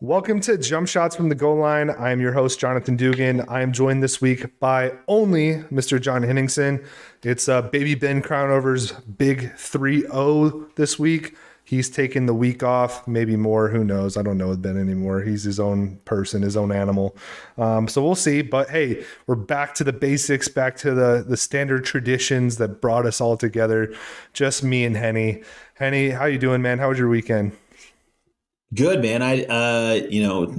Welcome to Jump Shots from the Goal Line. I am your host, Jonathan Dugan. I am joined this week by only Mr. John Henningsen. It's Baby Ben Crownover's big 3-0 this week. He's taking the week off, maybe more. Who knows? I don't know with Ben anymore. He's his own person, his own animal. So we'll see. But hey, we're back to the basics, back to the standard traditions that brought us all together. Just me and Henny. Henny, how you doing, man? How was your weekend? Good, man. I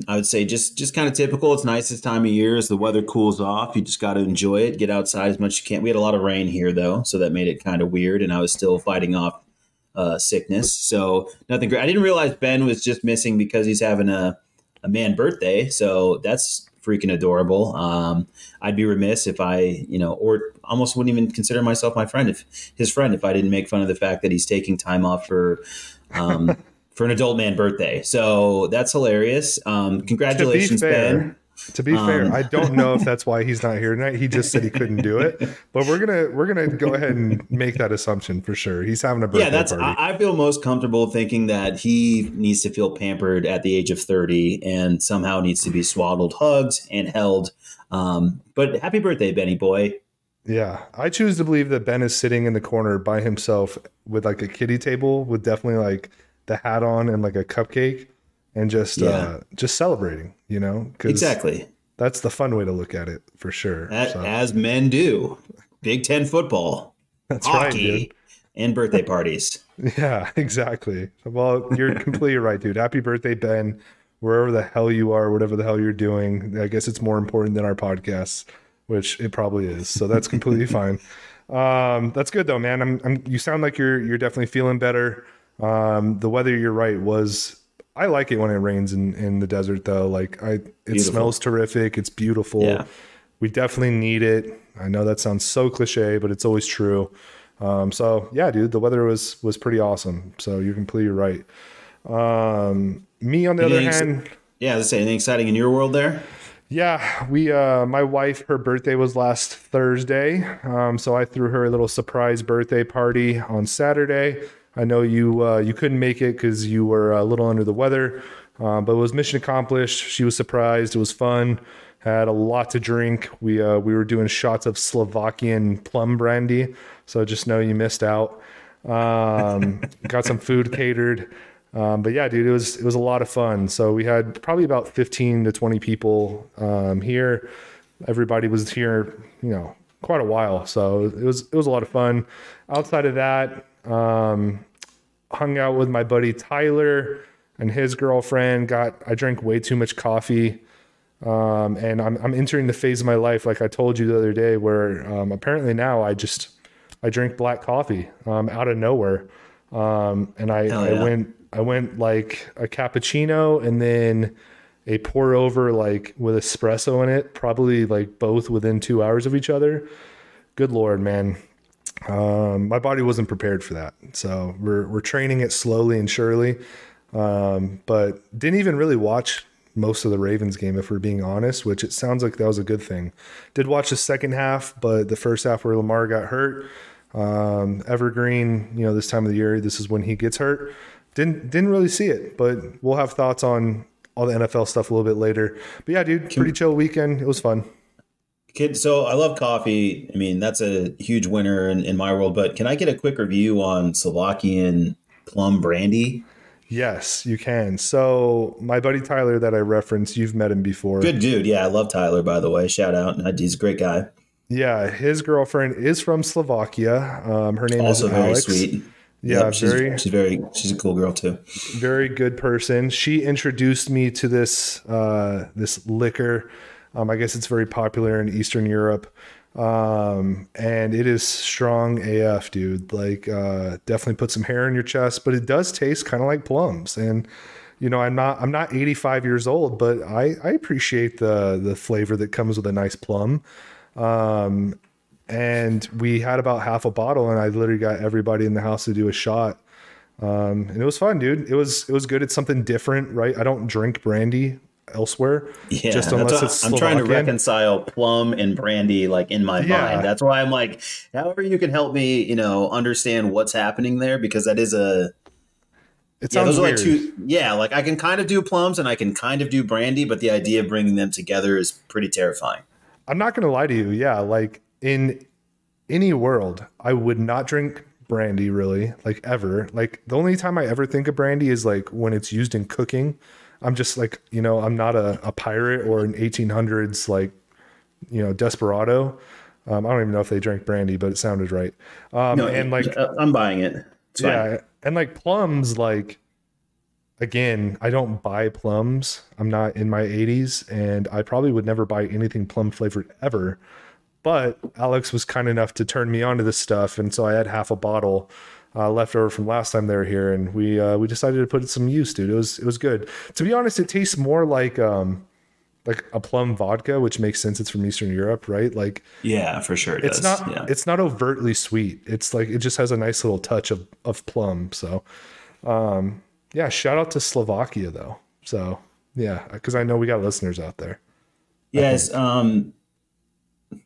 would say just kind of typical. It's nice this time of year as the weather cools off. You just got to enjoy it, get outside as much as you can. We had a lot of rain here though, so that made it kind of weird. And I was still fighting off sickness, so nothing great. I didn't realize Ben was just missing because he's having a man birthday. So that's freaking adorable. I'd be remiss if I, or almost wouldn't even consider myself my friend if I didn't make fun of the fact that he's taking time off for. For an adult man birthday. So that's hilarious. Congratulations, Ben. To be fair, I don't know if that's why he's not here tonight. He just said he couldn't do it, but we're gonna go ahead and make that assumption for sure. He's having a birthday party. I feel most comfortable thinking that he needs to feel pampered at the age of 30 and somehow needs to be swaddled, hugged, and held. But happy birthday, Benny boy. Yeah, I choose to believe that Ben is sitting in the corner by himself with like a kiddie table with definitely like the hat on and like a cupcake and just celebrating, Exactly. That's the fun way to look at it for sure. As men do. Big Ten football, that's hockey, right, and birthday parties. Yeah, exactly. Well, you're completely right, dude. Happy birthday, Ben, wherever the hell you are, whatever the hell you're doing. I guess it's more important than our podcast, which it probably is. So that's completely fine. That's good though, man. You sound like you're definitely feeling better. The weather, you're right, I like it when it rains in the desert though. It smells terrific. It's beautiful. Yeah. We definitely need it. I know that sounds so cliche, but it's always true. So yeah, dude, the weather was pretty awesome. So you're completely right. Me on the other hand. Yeah, let's say anything exciting in your world there? Yeah, my wife, her birthday was last Thursday. So I threw her a little surprise birthday party on Saturday. I know you couldn't make it because you were a little under the weather, but it was mission accomplished. She was surprised. It was fun. Had a lot to drink. We were doing shots of Slovakian plum brandy, so just know you missed out. Got some food catered, but yeah, dude, it was a lot of fun. So we had probably about 15 to 20 people here. Everybody was here, quite a while, so it was a lot of fun. Outside of that. Hung out with my buddy Tyler and his girlfriend. I drank way too much coffee, and I'm entering the phase of my life, like I told you the other day, where apparently now I drink black coffee out of nowhere, and I went like a cappuccino and then a pour over like with espresso in it, probably like both within 2 hours of each other. Good Lord, man. My body wasn't prepared for that. So we're training it slowly and surely. But didn't even really watch most of the Ravens game, if we're being honest, which it sounds like that was a good thing. Did watch the second half, but the first half where Lamar got hurt, Evergreen, this time of the year, this is when he gets hurt. Didn't really see it, but we'll have thoughts on all the NFL stuff a little bit later. But yeah, dude, pretty chill weekend. It was fun. So I love coffee. I mean, that's a huge winner in my world. But can I get a quick review on Slovakian plum brandy? Yes, you can. So my buddy Tyler that I referenced, you've met him before. Good dude. Yeah, I love Tyler, by the way. Shout out. He's a great guy. Yeah, his girlfriend is from Slovakia. Her name also is Alex. Very sweet. Yeah, yep, she's a cool girl too. Very good person. She introduced me to this liquor. I guess it's very popular in Eastern Europe. And it is strong AF, dude. Like, definitely put some hair in your chest, but it does taste kind of like plums. And, I'm not 85 years old, but I appreciate the flavor that comes with a nice plum. And we had about half a bottle and I literally got everybody in the house to do a shot. And it was fun, dude. It was good. It's something different, right? I don't drink brandy elsewhere. Yeah, just unless it's I'm trying to reconcile plum and brandy like in my mind. That's why I'm like, however you can help me, understand what's happening there, because that is It Yeah, sounds those are like weird. two. Yeah, like I can kind of do plums and I can kind of do brandy, but the idea of bringing them together is pretty terrifying. I'm not going to lie to you. Yeah, like in any world, I would not drink brandy really, like ever. Like the only time I ever think of brandy is like when it's used in cooking. I'm just like, I'm not a pirate or an 1800s like, desperado. I don't even know if they drank brandy, but it sounded right. No, And like, I'm buying it. It's fine. yeah, and like plums, like again, I don't buy plums. I'm not in my 80s, and I probably would never buy anything plum flavored ever. But Alex was kind enough to turn me on to this stuff, and so I had half a bottle left over from last time they were here, and we decided to put it some use, dude. It was good. To be honest, it tastes more like a plum vodka, which makes sense. It's from Eastern Europe, right? Like Yeah, for sure it it's does. not Yeah. it's not overtly sweet. It's like it just has a nice little touch of plum. So yeah, shout out to Slovakia though. So yeah, because I know we got listeners out there. I Yes. think.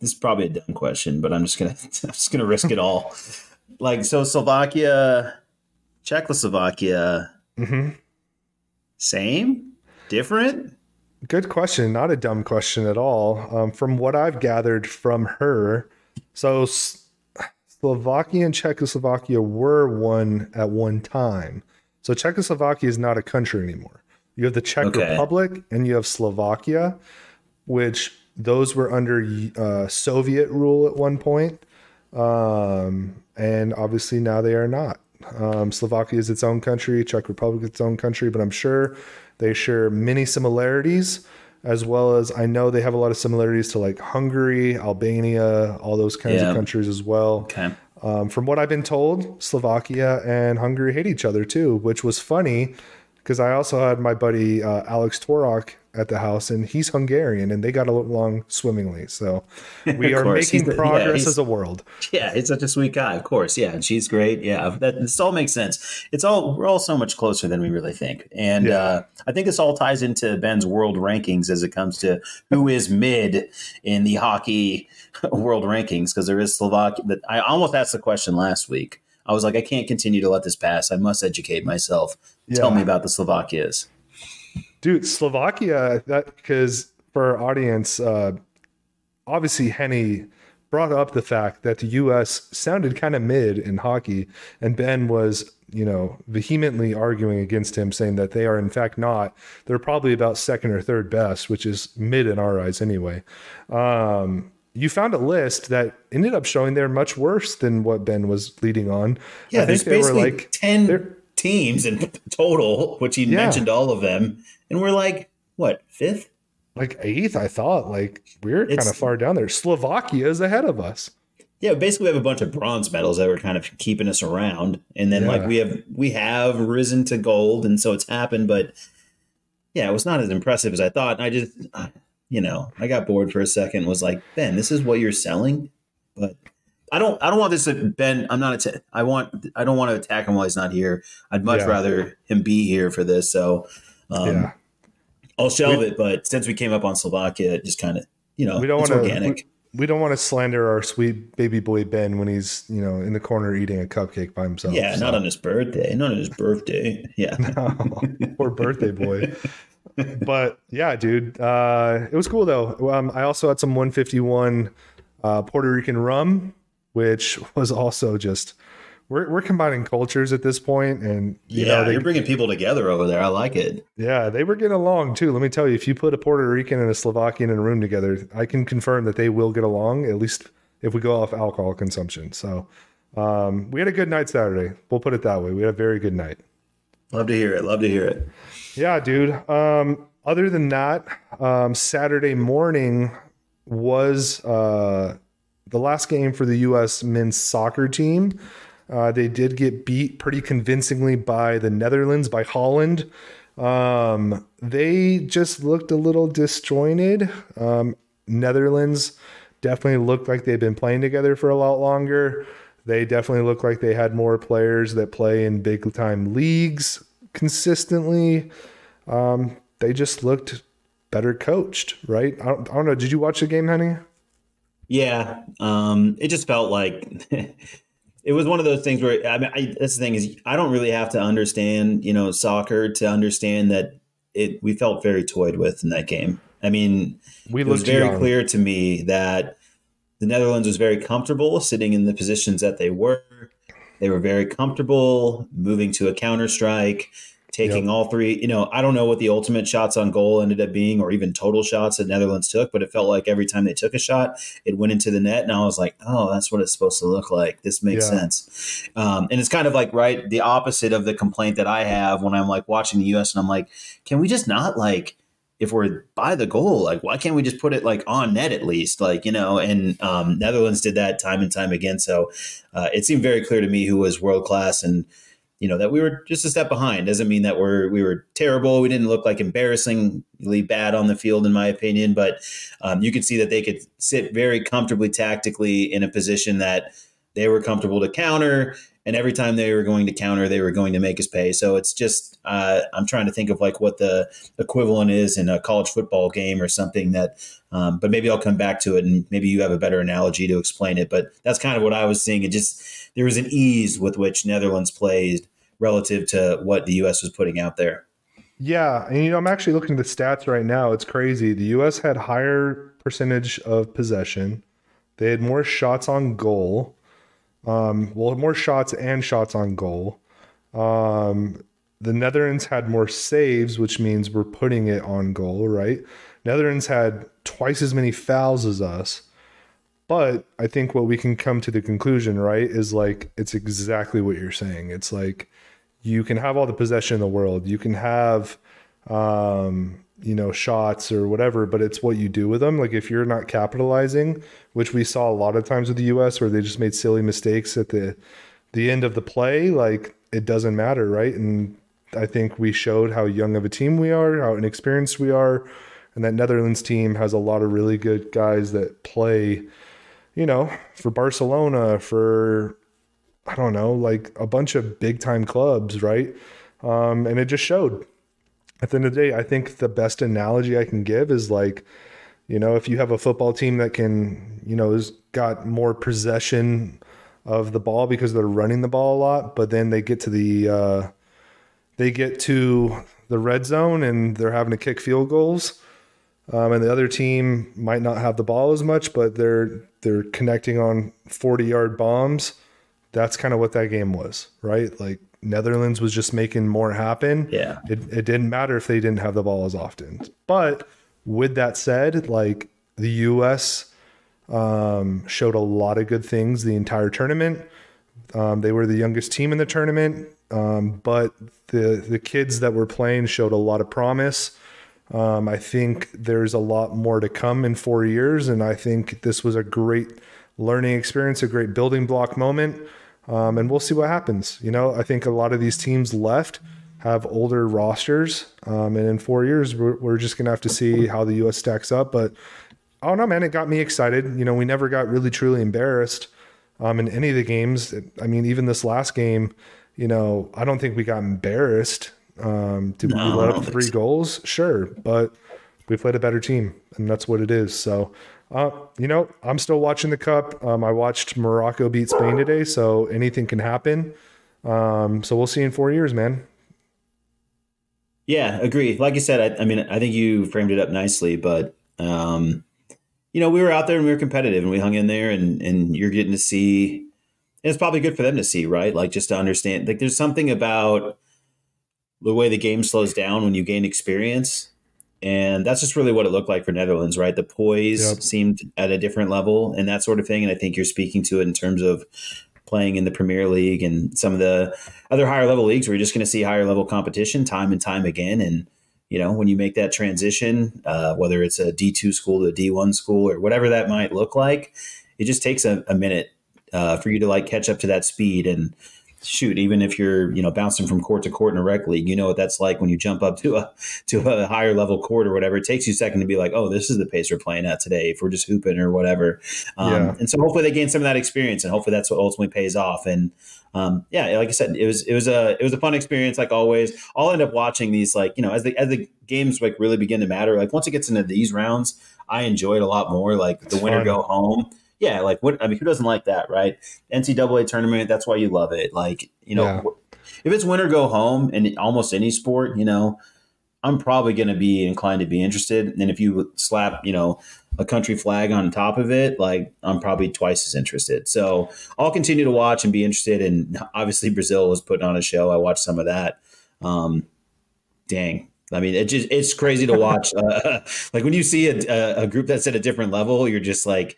This is probably a dumb question, but I'm just gonna I'm just gonna risk it all. Like so, Slovakia, Czechoslovakia, Hmm. same, different. Good question. Not a dumb question at all. From what I've gathered from her, so Slovakia and Czechoslovakia were one at one time. So Czechoslovakia is not a country anymore. You have the Czech Okay. Republic and you have Slovakia, which those were under Soviet rule at one point. And obviously now they are not. Slovakia is its own country, Czech Republic is its own country, but I'm sure they share many similarities, as well as I know they have a lot of similarities to like Hungary, Albania, all those kinds of Yeah. countries as well. Okay. From what I've been told, Slovakia and Hungary hate each other too, which was funny because I also had my buddy Alex Torok at the house, and he's Hungarian, and they got along swimmingly. So we Of are course. making progress as a world. Yeah, he's such a sweet guy. Of course, yeah, and she's great. Yeah, this all makes sense. We're all so much closer than we really think, and Yeah. I think this all ties into Ben's world rankings as it comes to who is mid in the hockey world rankings. Because there is Slovakia. That I almost asked the question last week. I was like, I can't continue to let this pass. I must educate myself. Tell me Yeah. about the Slovakias. Dude, Slovakia, that because for our audience, obviously Henny brought up the fact that the US sounded kind of mid in hockey, and Ben was, vehemently arguing against him, saying that they are in fact not. They're probably about second or third best, which is mid in our eyes anyway. You found a list that ended up showing they're much worse than what Ben was leading on. Yeah, I think there's they were basically like 10 they're teams in total, which he yeah, mentioned all of them. And we're like, what, fifth? like eighth, I thought. Like we're kind of It's, far down there. Slovakia is ahead of us. yeah, basically we have a bunch of bronze medals that were kind of keeping us around. And then like Yeah. we have risen to gold. And so it's happened. But yeah, it was not as impressive as I thought. And I just, I got bored for a second and was like, Ben, this is what you're selling? But I don't want this to Ben. I don't want to attack him while he's not here. I'd much Yeah. rather him be here for this. So, Yeah. I'll shelve We it, but since we came up on Slovakia, it just kind of, we don't it's want to organic. we don't want to slander our sweet baby boy Ben when he's, in the corner eating a cupcake by himself. Yeah, So. not on his birthday. Not on his birthday. Yeah. Poor birthday boy. But yeah, dude, it was cool though. I also had some 151 Puerto Rican rum, which was also just we're combining cultures at this point, and Yeah, they you're bringing people together over there. I like it. yeah, they were getting along too. Let me tell you, if you put a Puerto Rican and a Slovakian in a room together, I can confirm that they will get along, at least if we go off alcohol consumption. So we had a good night Saturday. We'll put it that way. We had a very good night. Love to hear it. Love to hear it. Yeah, dude. Other than that, Saturday morning was the last game for the U.S. men's soccer team. They did get beat pretty convincingly by the Netherlands, by Holland. They just looked a little disjointed. Netherlands definitely looked like they've been playing together for a lot longer. They definitely look like they had more players that play in big time leagues consistently. They just looked better coached, right? I don't know. Did you watch the game, honey? Yeah. It just felt like it was one of those things where that's the thing is I don't really have to understand, soccer to understand that we felt very toyed with in that game. I mean, We it was looked very young. clear to me that the Netherlands was very comfortable sitting in the positions that they were. They were very comfortable moving to a counter strike, taking Yep. all three. I don't know what the ultimate shots on goal ended up being, or even total shots that Netherlands took, but it felt like every time they took a shot, it went into the net, and I was like, "Oh, that's what it's supposed to look like. This makes Yeah. sense." And it's kind of like the opposite of the complaint that I have when I'm like watching the U.S. and I'm like, "Can we just not like?" If we're by the goal, like why can't we just put it like on net at least, and Netherlands did that time and time again. So it seemed very clear to me who was world class, and that we were just a step behind. Doesn't mean that we were terrible. We didn't look like embarrassingly bad on the field, in my opinion, but you could see that they could sit very comfortably tactically in a position that they were comfortable to counter. And every time they were going to counter, they were going to make us pay. So it's just, I'm trying to think of like what the equivalent is in a college football game or something but maybe I'll come back to it and maybe you have a better analogy to explain it. But that's kind of what I was seeing. There was an ease with which Netherlands played relative to what the U.S. was putting out there. Yeah, and I'm actually looking at the stats right now. It's crazy. The U.S. had higher percentage of possession. They had more shots on goal. More shots and shots on goal. The Netherlands had more saves, which means we're putting it on goal, right? Netherlands had twice as many fouls as us. But I think what we can come to the conclusion, right, is like it's exactly what you're saying. It's like you can have all the possession in the world. You can have shots or whatever, but it's what you do with them. Like if you're not capitalizing, which we saw a lot of times with the US where they just made silly mistakes at the end of the play, like it doesn't matter, right? And I think we showed how young of a team we are, how inexperienced we are, and that Netherlands team has a lot of really good guys that play, for Barcelona, for I don't know, like a bunch of big time clubs, right? And it just showed. At the end of the day, I think the best analogy I can give is like, if you have a football team that can, has got more possession of the ball because they're running the ball a lot, but then they get to the red zone and they're having to kick field goals. And the other team might not have the ball as much, but they're connecting on 40-yard bombs. That's kind of what that game was, right? Like Netherlands was just making more happen. Yeah. It didn't matter if they didn't have the ball as often. But with that said, like the U.S. Showed a lot of good things the entire tournament. They were the youngest team in the tournament, but the kids that were playing showed a lot of promise. I think there's a lot more to come in 4 years, and I think this was a great learning experience, a great building block moment, and we'll see what happens. I think a lot of these teams left have older rosters, and in 4 years, we're just going to have to see how the U.S. stacks up. But I don't know, man, it got me excited. We never got really, truly embarrassed in any of the games. I mean, even this last game, I don't think we got embarrassed. Did we let up 3 goals? Sure, but we played a better team, and that's what it is. So, I'm still watching the Cup. I watched Morocco beat Spain today, so anything can happen. So we'll see in 4 years, man. Yeah, agree. Like you said, I think you framed it up nicely, but we were out there and we were competitive and we hung in there, and you're getting to see, and it's probably good for them to see, right? Like just to understand, like there's something about the way the game slows down when you gain experience. And that's just really what it looked like for Netherlands, right? The poise seemed at a different level and that sort of thing. And I think you're speaking to it in terms of playing in the Premier League and some of the other higher level leagues where you're just going to see higher level competition time and time again. And, when you make that transition, whether it's a D2 school to a D1 school or whatever that might look like, it just takes a minute for you to like catch up to that speed. And shoot, even if you're, bouncing from court to court in a rec league, what that's like when you jump up to a higher level court or whatever. It takes you a second to be like, oh, this is the pace we're playing at today if we're just hooping or whatever. And so hopefully they gain some of that experience, and hopefully that's what ultimately pays off. And like I said, it was a fun experience like always. I'll end up watching these as the games like really begin to matter. Like once it gets into these rounds, I enjoy it a lot more. Like the winner go home. yeah, like what, I mean, who doesn't like that, right? NCAA tournament, that's why you love it. Like, Yeah, if it's win or go home in almost any sport, I'm probably going to be inclined to be interested. And if you slap, a country flag on top of it, like I'm probably twice as interested. So I'll continue to watch and be interested. And obviously Brazil was putting on a show. I watched some of that. Um, dang. I mean, it's crazy to watch. Like when you see a group that's at a different level, you're just like,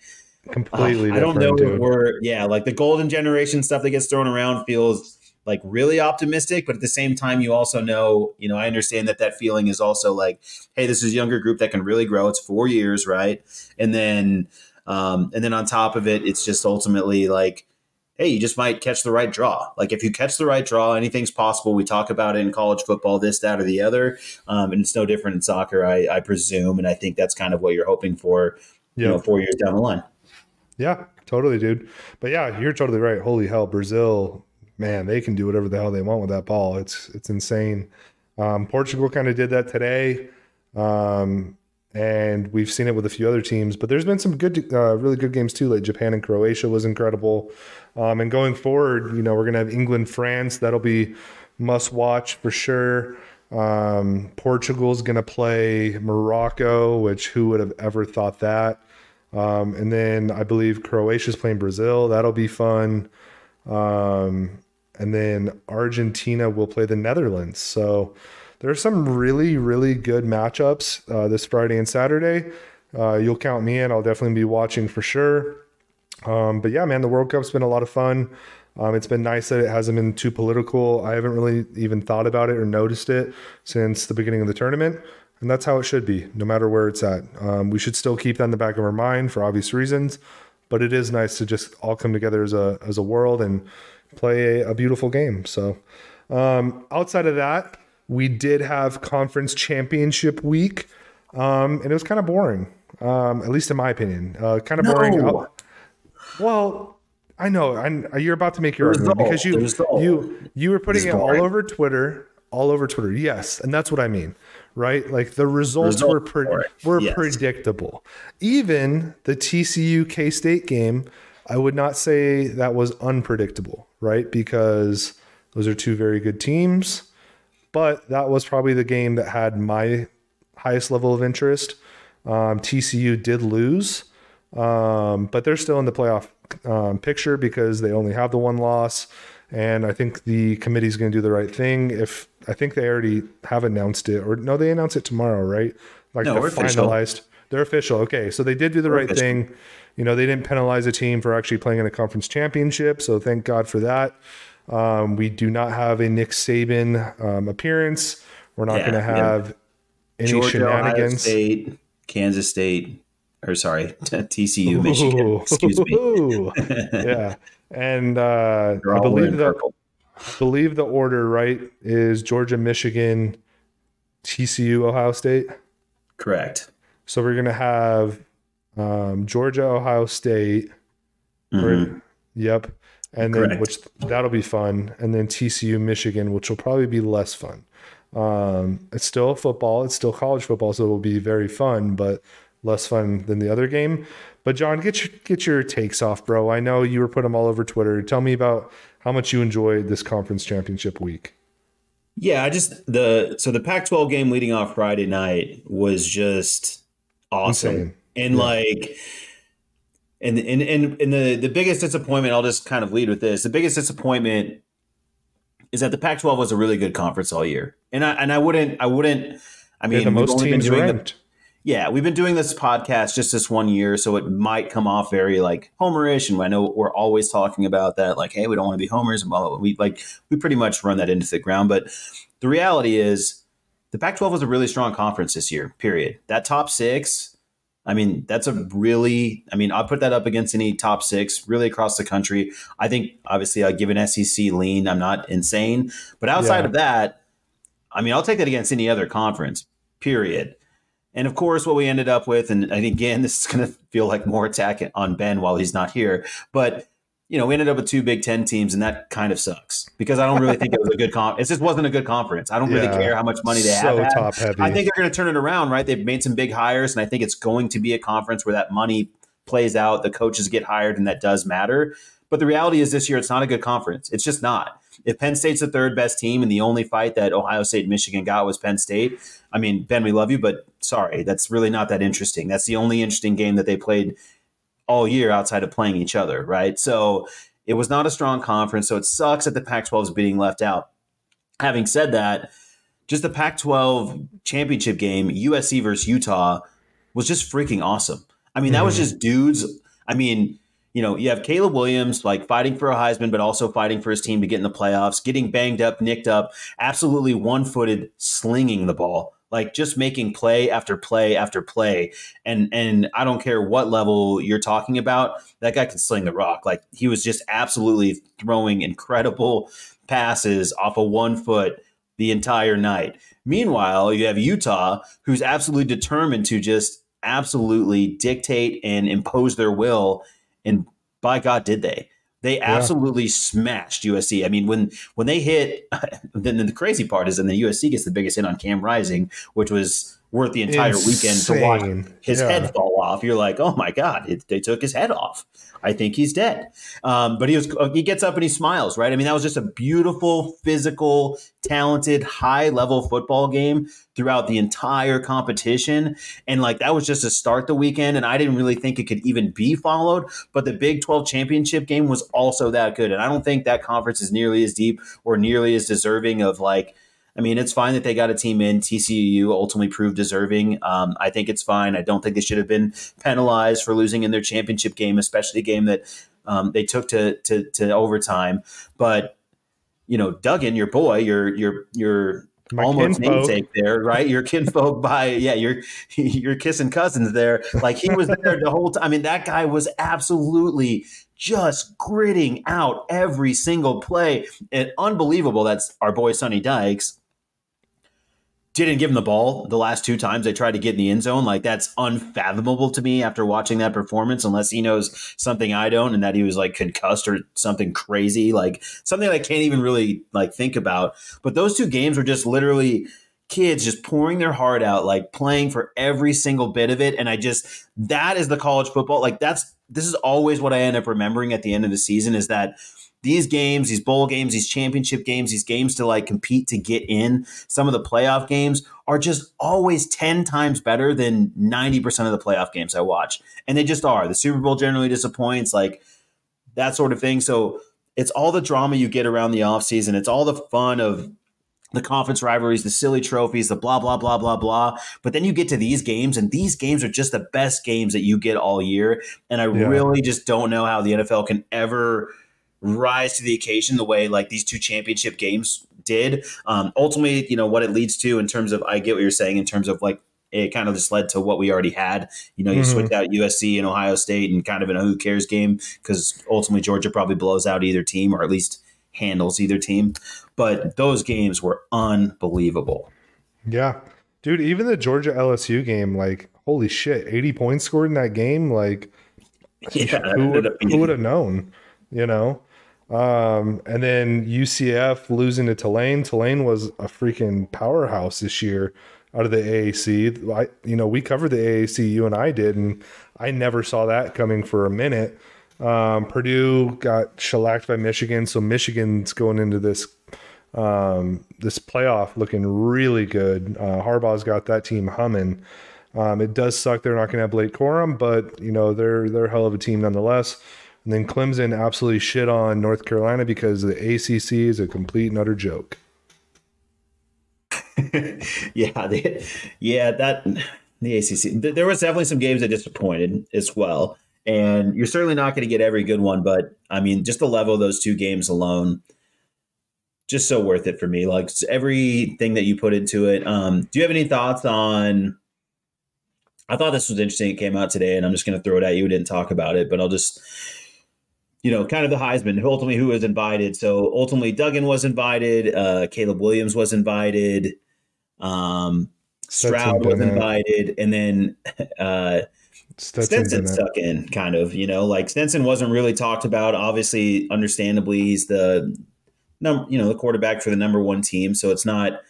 completely I don't know different, if dude. like the golden generation stuff that gets thrown around feels like really optimistic, but at the same time, you also know, I understand that feeling is also like, hey, this is a younger group that can really grow. It's 4 years, right? And then on top of it, it's just ultimately like, hey, you just might catch the right draw. Like if you catch the right draw, anything's possible. We talk about it in college football, this, that, or the other, and it's no different in soccer, I presume, and I think that's kind of what you're hoping for, Yep. 4 years down the line. Yeah, totally, dude. But yeah, you're totally right. Holy hell, Brazil, man, they can do whatever the hell they want with that ball. It's insane. Portugal kind of did that today, and we've seen it with a few other teams. But there's been some good, really good games too. Like Japan and Croatia was incredible. And going forward, we're gonna have England, France. That'll be must watch for sure. Portugal's gonna play Morocco, which who would have ever thought that? And then I believe Croatia's playing Brazil. That'll be fun. And then Argentina will play the Netherlands. So there's some really, really good matchups this Friday and Saturday. You'll count me in. I'll definitely be watching for sure. But yeah, man, the World Cup's been a lot of fun. It's been nice that it hasn't been too political. I haven't really even thought about it or noticed it since the beginning of the tournament. And that's how it should be, no matter where it's at. We should still keep that in the back of our mind for obvious reasons, but it is nice to just all come together as a world and play a beautiful game. So outside of that, we did have conference championship week, and it was kind of boring, at least in my opinion. Kind of boring. Well, I know you're about to make your argument because you were putting it all over Twitter. All over Twitter, yes, and that's what I mean, right? Like the results were yes. predictable. Even the TCU K-State game, I would not say that was unpredictable, right? Because those are two very good teams, but that was probably the game that had my highest level of interest. TCU did lose, but they're still in the playoff picture because they only have the one loss. And I think the committee is going to do the right thing. I think they already have announced it, or no, they announce it tomorrow, right? Like no, they're finalized. They're official. Okay, so they did do the right thing. They didn't penalize a team for actually playing in a conference championship. So thank God for that. We do not have a Nick Saban appearance. We're not going to have any Georgia, shenanigans. Ohio State, Kansas State, or sorry, TCU, Michigan. Excuse me. Yeah. And I believe the order, right, is Georgia, Michigan, TCU, Ohio State. Correct. So we're gonna have Georgia, Ohio State. Yep. And then Correct. which that'll be fun. And then TCU, Michigan, which will probably be less fun. It's still football, it's still college football, so it will be very fun, but less fun than the other game. But John, get your takes off, bro. I know you were putting them all over Twitter. Tell me about how much you enjoyed this conference championship week. Yeah, the Pac-12 game leading off Friday night was just awesome. Insane. And the biggest disappointment, I'll just kind of lead with this. The biggest disappointment is that the Pac-12 was a really good conference all year. And I wouldn't I mean, the most teams ranked. We've been doing this podcast just this 1 year, so it might come off very like homerish, and I know we're always talking about that, like, hey, we don't want to be homers, and blah, blah, blah. We pretty much run that into the ground. But the reality is, the Pac-12 was a really strong conference this year. Period. That top six, I mean, I'll put that up against any top six really across the country. I think obviously I'll give an SEC lean. I'm not insane, but outside of that, I mean, I'll take that against any other conference. Period. And of course, what we ended up with, and again, this is going to feel like more attack on Ben while he's not here, but we ended up with two Big Ten teams, and that kind of sucks because I don't really think it was a good conference. It just wasn't a good conference. I don't really care how much money they have. So top heavy. I think they're going to turn it around, right? They've made some big hires, and I think it's going to be a conference where that money plays out, the coaches get hired, and that does matter. But the reality is this year, it's not a good conference. It's just not. If Penn State's the third best team and the only fight that Ohio State and Michigan got was Penn State, I mean, Ben, we love you, but sorry, that's really not that interesting. That's the only interesting game that they played all year outside of playing each other, right? So it was not a strong conference, so it sucks that the Pac-12 is being left out. Having said that, just the Pac-12 championship game, USC versus Utah, was just freaking awesome. I mean, that was just dudes. I mean, you know, you have Caleb Williams like fighting for a Heisman, but also fighting for his team to get in the playoffs, getting banged up, nicked up, absolutely one-footed, slinging the ball, like just making play after play after play. And I don't care what level you're talking about, that guy can sling the rock. Like he was just absolutely throwing incredible passes off of 1 foot the entire night. Meanwhile, you have Utah, who's absolutely determined to just absolutely dictate and impose their will. And by God, did they? They absolutely smashed USC. I mean, when they hit, then the crazy part is, then the USC gets the biggest hit on Cam Rising, which was worth the entire weekend to watch his head fall off. You're like, oh my God, they took his head off. I think he's dead. But he gets up and he smiles, right? I mean, that was just a beautiful, physical, talented, high-level football game throughout the entire competition. And like that was just to start the weekend, and I didn't really think it could even be followed. But the Big 12 championship game was also that good. And I don't think that conference is nearly as deep or nearly as deserving of like, I mean, it's fine that they got a team in. TCU ultimately proved deserving. I think it's fine. I don't think they should have been penalized for losing in their championship game, especially a game that they took to overtime. But you know, Duggan, your boy, your my almost kinfolk. Namesake there, right? Your kinfolk by you're kissing cousins there. Like he was there the whole time. I mean, that guy was absolutely just gritting out every single play. And unbelievable. That's our boy Sonny Dykes. Didn't give him the ball the last 2 times they tried to get in the end zone. Like that's unfathomable to me after watching that performance, unless he knows something I don't, and that he was like concussed or something crazy, like something I can't even really like think about. But those 2 games were just literally kids just pouring their heart out, like playing for every single bit of it. And that is the college football. Like this is always what I end up remembering at the end of the season, is that these games, these bowl games, these championship games, these games to like compete to get in, some of the playoff games are just always 10 times better than 90% of the playoff games I watch. And they just are. The Super Bowl generally disappoints, like that sort of thing. So it's all the drama you get around the offseason. It's all the fun of the conference rivalries, the silly trophies, the blah, blah, blah, blah, blah. But then you get to these games, and these games are just the best games that you get all year. And I really just don't know how the NFL can ever rise to the occasion the way like these 2 championship games did. Ultimately, you know, what it leads to in terms of, I get what you're saying in terms of like, it kind of just led to what we already had. You know, you switch out USC and Ohio State and kind of in a who cares game, because ultimately Georgia probably blows out either team, or at least handles either team. But those games were unbelievable. Yeah. Dude, even the Georgia LSU game, like, holy shit, 80 points scored in that game. Like, who would have known, you know? And then UCF losing to Tulane. Tulane was a freaking powerhouse this year out of the AAC. We covered the AAC, you and I did, and I never saw that coming for a minute. Purdue got shellacked by Michigan, so Michigan's going into this playoff looking really good. Harbaugh's got that team humming. It does suck they're not going to have Blake Corum, but they're a hell of a team nonetheless. And then Clemson absolutely shit on North Carolina because the ACC is a complete and utter joke. The ACC. There was definitely some games that disappointed as well. And you're certainly not going to get every good one, but I mean, just the level of those 2 games alone, just so worth it for me. Like everything that you put into it. Do you have any thoughts on? I thought this was interesting. It came out today, and I'm just going to throw it at you. We didn't talk about it, but I'll just, kind of the Heisman. Ultimately, who was invited? So ultimately, Duggan was invited. Caleb Williams was invited. Stroud was invited, and then Stetson stuck in, kind of. Like Stetson wasn't really talked about. Obviously, understandably, he's the quarterback for the number 1 team, so it's not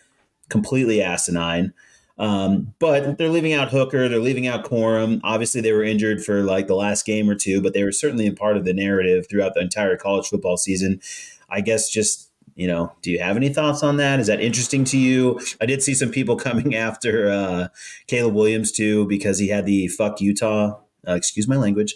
completely asinine. But they're leaving out Hooker, they're leaving out Corum. Obviously, they were injured for like the last game or two, but they were certainly a part of the narrative throughout the entire college football season. I guess just, do you have any thoughts on that? Is that interesting to you? I did see some people coming after Caleb Williams too, because he had the "fuck Utah," excuse my language,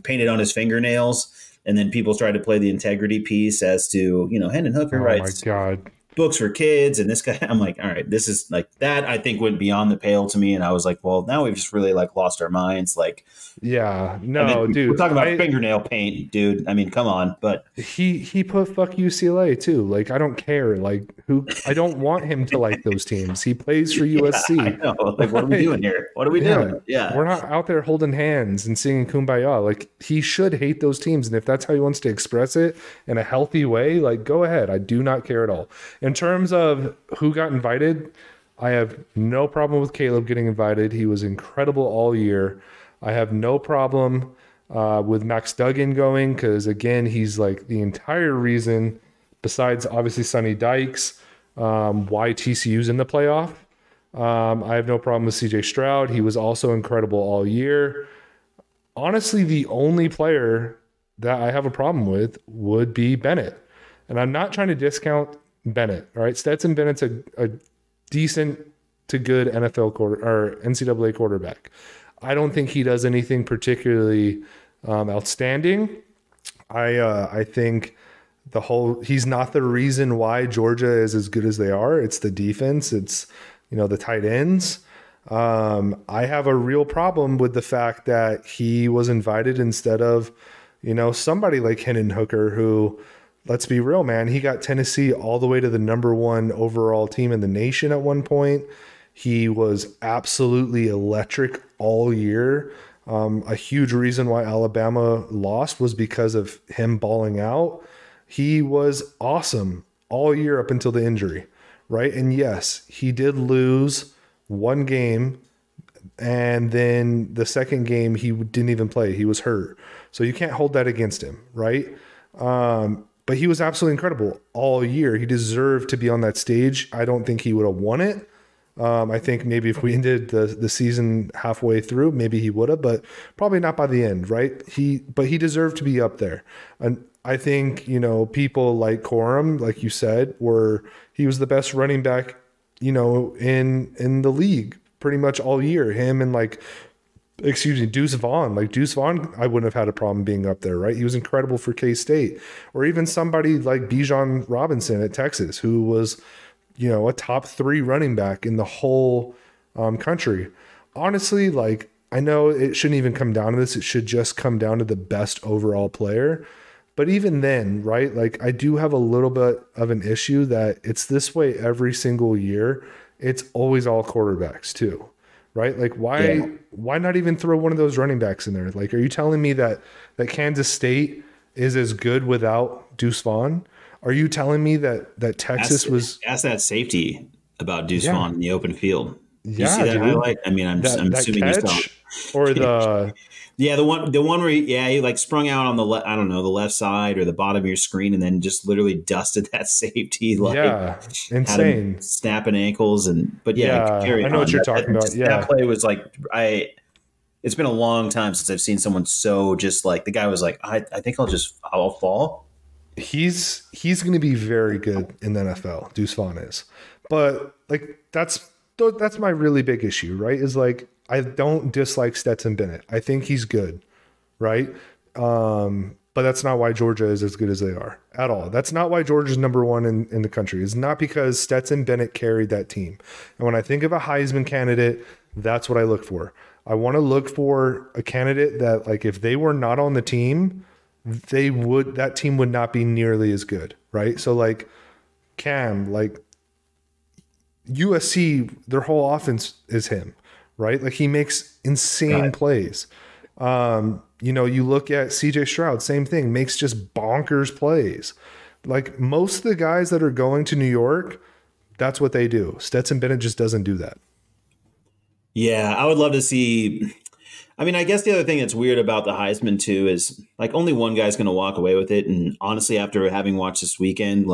painted on his fingernails. And then people tried to play the integrity piece as to, Hendon Hooker Oh my writes God. books for kids, and this guy, I'm like, all right, this is like that. I think went beyond the pale to me, and I was like, well, now we've just really like lost our minds. Like, Yeah, I no, mean, we're dude. talking about fingernail paint, dude. I mean, come on, but He put fuck UCLA too. Like I don't care. Like who I don't want him to like those teams. He plays for yeah, I USC. know. Like, what are we doing here? What are we Yeah. doing? Yeah, We're not out there holding hands and singing kumbaya. Like he should hate those teams. And if that's how he wants to express it in a healthy way, like go ahead. I do not care at all. In terms of who got invited, I have no problem with Caleb getting invited. He was incredible all year. I have no problem with Max Duggan going because, again, he's like the entire reason, besides obviously Sonny Dykes, why TCU's in the playoff. I have no problem with CJ Stroud. He was also incredible all year. Honestly, the only player that I have a problem with would be Bennett. And I'm not trying to discount Bennett. All right. Stetson Bennett's a decent to good NFL or NCAA quarterback. I don't think he does anything particularly outstanding. I think he's not the reason why Georgia is as good as they are. It's the defense. It's, the tight ends. I have a real problem with the fact that he was invited instead of, somebody like Hendon Hooker, who, let's be real, man, he got Tennessee all the way to the number 1 overall team in the nation at one point. He was absolutely electric all year. A huge reason why Alabama lost was because of him balling out. He was awesome all year up until the injury, right? And yes, he did lose one game, and then the second game he didn't even play. He was hurt. So you can't hold that against him, right? But he was absolutely incredible all year. He deserved to be on that stage. I don't think he would have won it. I think maybe if we ended the season halfway through, maybe he would have, but probably not by the end, right? But he deserved to be up there. And I think, people like Corum, like you said, he was the best running back, in the league pretty much all year. Him and Deuce Vaughn. Like Deuce Vaughn, I wouldn't have had a problem being up there, right? He was incredible for K-State. Or even somebody like Bijan Robinson at Texas, who was a top 3 running back in the whole country. Honestly, I know it shouldn't even come down to this. It should just come down to the best overall player. But even then, right, I do have a little bit of an issue that it's this way every single year. It's always all quarterbacks too, right? Why not even throw one of those running backs in there? Are you telling me that Kansas State is as good without Deuce Vaughn? Are you telling me that Texas ask that safety about Deuce Vaughn in the open field? Yeah, you see that highlight? I mean, I'm assuming you saw it. Or the the one where he sprung out on the the left side or the bottom of your screen and then just literally dusted that safety. Insane, snapping ankles I know what you're talking about. That play was it's been a long time since I've seen someone so just the guy was like, I think I'll fall. He's going to be very good in the NFL. Deuce Vaughn is, but that's my really big issue, right? Is I don't dislike Stetson Bennett. I think he's good, right? But that's not why Georgia is as good as they are at all. That's not why Georgia's number 1 in the country. It's not because Stetson Bennett carried that team. And when I think of a Heisman candidate, that's what I look for. I want to look for a candidate that if they were not on the team, that team would not be nearly as good, right? So Cam, USC, their whole offense is him, right? He makes insane plays. You look at CJ Stroud, same thing, makes just bonkers plays. Most of the guys that are going to New York, that's what they do. Stetson Bennett just doesn't do that. Yeah, I would love to see. I mean, I guess the other thing that's weird about the Heisman too is only one guy's going to walk away with it. And honestly, after having watched this weekend,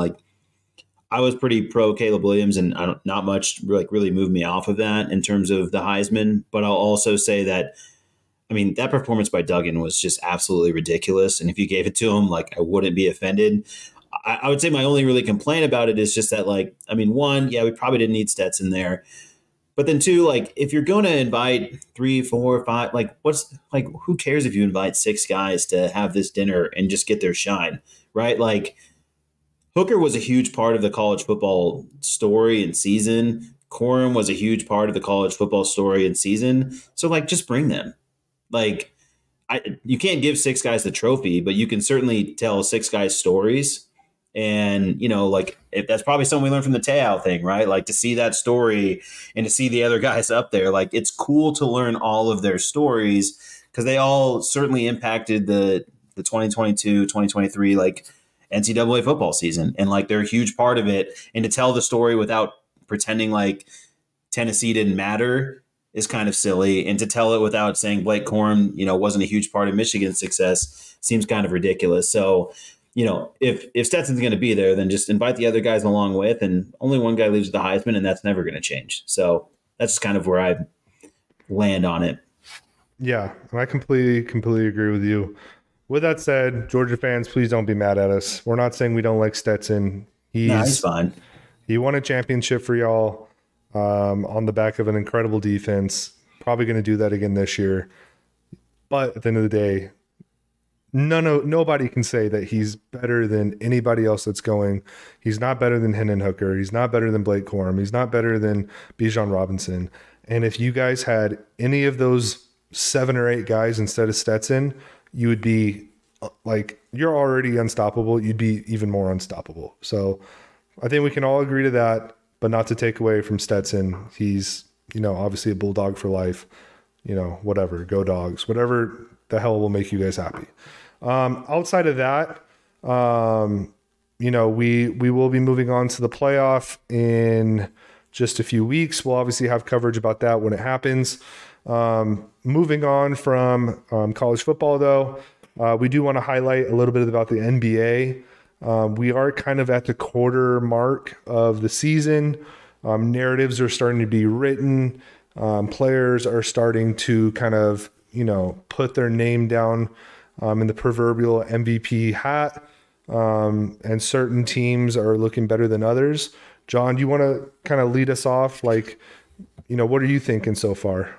I was pretty pro Caleb Williams, and not much like really moved me off of that in terms of the Heisman. But I'll also say that, I mean, that performance by Duggan was just absolutely ridiculous. And if you gave it to him, like, I wouldn't be offended. I would say my only really complaint about it is just that, like, I mean, one, yeah, we probably didn't need Stetson there. But then two, like, if you're going to invite 3, 4, 5, who cares if you invite 6 guys to have this dinner and just get their shine, right? Like, Hooker was a huge part of the college football story and season. Corum was a huge part of the college football story and season. So, like, just bring them. Like, you can't give 6 guys the trophy, but you can certainly tell 6 guys stories. And, like, if that's probably something we learned from the Te'o thing, right? Like, to see that story and to see the other guys up there, like, it's cool to learn all of their stories because they all certainly impacted the 2022, 2023, like, NCAA football season. And, like, they're a huge part of it. And to tell the story without pretending like Tennessee didn't matter is kind of silly. And to tell it without saying Blake Corum, wasn't a huge part of Michigan's success seems kind of ridiculous. So, if Stetson's going to be there, then just invite the other guys along with, and only one guy leaves with the Heisman, and that's never going to change. So that's just kind of where I land on it. Yeah, and I completely agree with you. With that said, Georgia fans, please don't be mad at us. We're not saying we don't like Stetson. He's fine. He won a championship for y'all on the back of an incredible defense. Probably going to do that again this year. But at the end of the day, nobody can say that he's better than anybody else that's going. He's not better than Hendon Hooker. He's not better than Blake Corum. He's not better than Bijan Robinson. And if you guys had any of those 7 or 8 guys instead of Stetson, you would be like, you're already unstoppable. You'd be even more unstoppable. So I think we can all agree to that, but not to take away from Stetson. He's, obviously a Bulldog for life, whatever, go Dogs, whatever the hell will make you guys happy. Outside of that, we will be moving on to the playoff in just a few weeks. We'll obviously have coverage about that when it happens. Moving on from college football, though, we do want to highlight a little bit about the NBA. We are kind of at the quarter mark of the season. Narratives are starting to be written. Players are starting to kind of, put their name down in the proverbial MVP hat. And certain teams are looking better than others. John, do you want to kind of lead us off? Like, what are you thinking so far?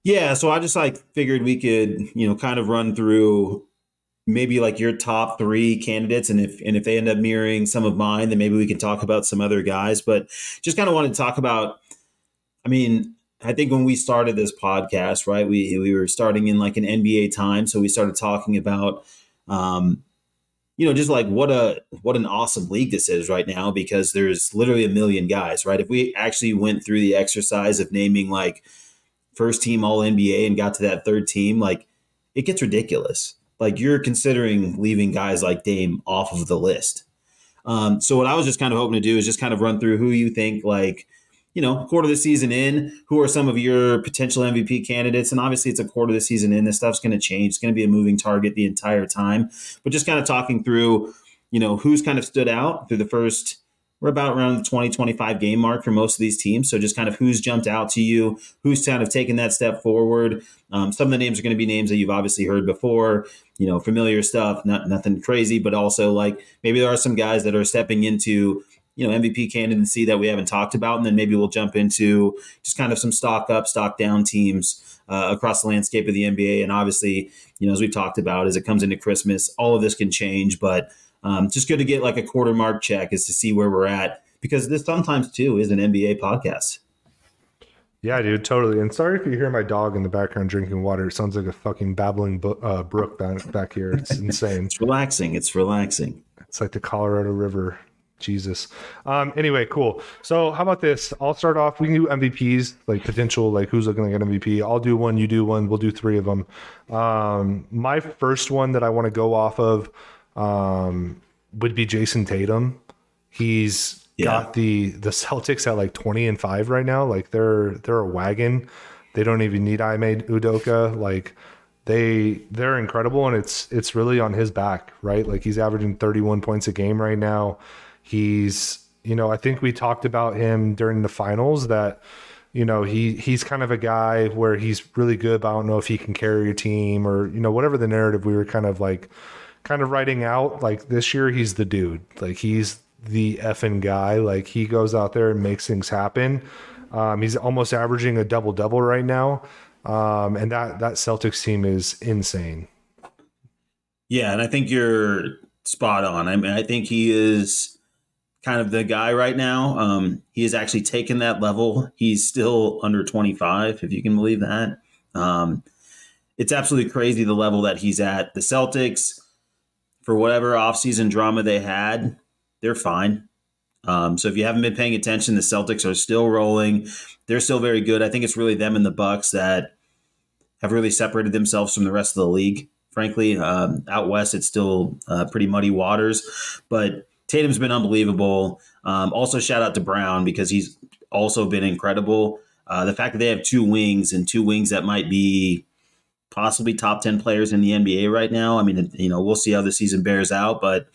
Yeah, so I just figured we could, kind of run through maybe like your top 3 candidates, and if they end up mirroring some of mine, then maybe we can talk about some other guys. But just kind of wanted to talk about, I mean, I think when we started this podcast, right, we were starting in like an NBA time, so we started talking about, just like what an awesome league this is right now, because there's literally a million guys, right? If we actually went through the exercise of naming like first team all NBA and got to that third team, like, it gets ridiculous. Like, you're considering leaving guys like Dame off of the list. So what I was just kind of hoping to do is just kind of run through who you think, like, quarter of the season in, who are some of your potential MVP candidates. And obviously it's a quarter of the season in, this stuff's going to change. It's going to be a moving target the entire time, but just kind of talking through, who's kind of stood out through the first, we're about around the 20, 25 game mark for most of these teams. So just kind of who's jumped out to you, who's kind of taken that step forward. Some of the names are going to be names that you've obviously heard before, familiar stuff, nothing crazy, but also like maybe there are some guys that are stepping into, MVP candidacy that we haven't talked about. And then maybe we'll jump into just kind of some stock up, stock down teams across the landscape of the NBA. And obviously, as we've talked about, as it comes into Christmas, all of this can change, but just good to get like a quarter mark check is to see where we're at, because this sometimes too is an NBA podcast. Yeah, dude, totally. And sorry if you hear my dog in the background drinking water. It sounds like a fucking babbling brook back here. It's insane. It's relaxing. It's like the Colorado River. Jesus. Anyway, cool. So how about this? I'll start off. We can do MVPs, like potential, like who's looking like an MVP. I'll do one. You do one. We'll do 3 of them. My first one that I want to go off of would be Jason Tatum. He's got the Celtics at like 20-5 right now. Like they're a wagon. They don't even need Ime Udoka. Like they're incredible, and it's really on his back, right? Like he's averaging 31 points a game right now. He's, I think we talked about him during the finals that, he's kind of a guy where he's really good, but I don't know if he can carry a team or, whatever the narrative we were kind of writing out. Like this year, he's the dude. Like he's the effing guy. Like he goes out there and makes things happen. He's almost averaging a double-double right now. And that Celtics team is insane. Yeah, and I think you're spot on. I mean, I think he is kind of the guy right now. He has actually taken that level. He's still under 25, if you can believe that. It's absolutely crazy the level that he's at. The Celtics, for whatever offseason drama they had, they're fine. So if you haven't been paying attention, the Celtics are still rolling. They're still very good. I think it's really them and the Bucks that have really separated themselves from the rest of the league. Frankly, out west, it's still pretty muddy waters. But Tatum's been unbelievable. Also, shout out to Brown because he's also been incredible. The fact that they have two wings that might be possibly top 10 players in the NBA right now. I mean, we'll see how the season bears out, but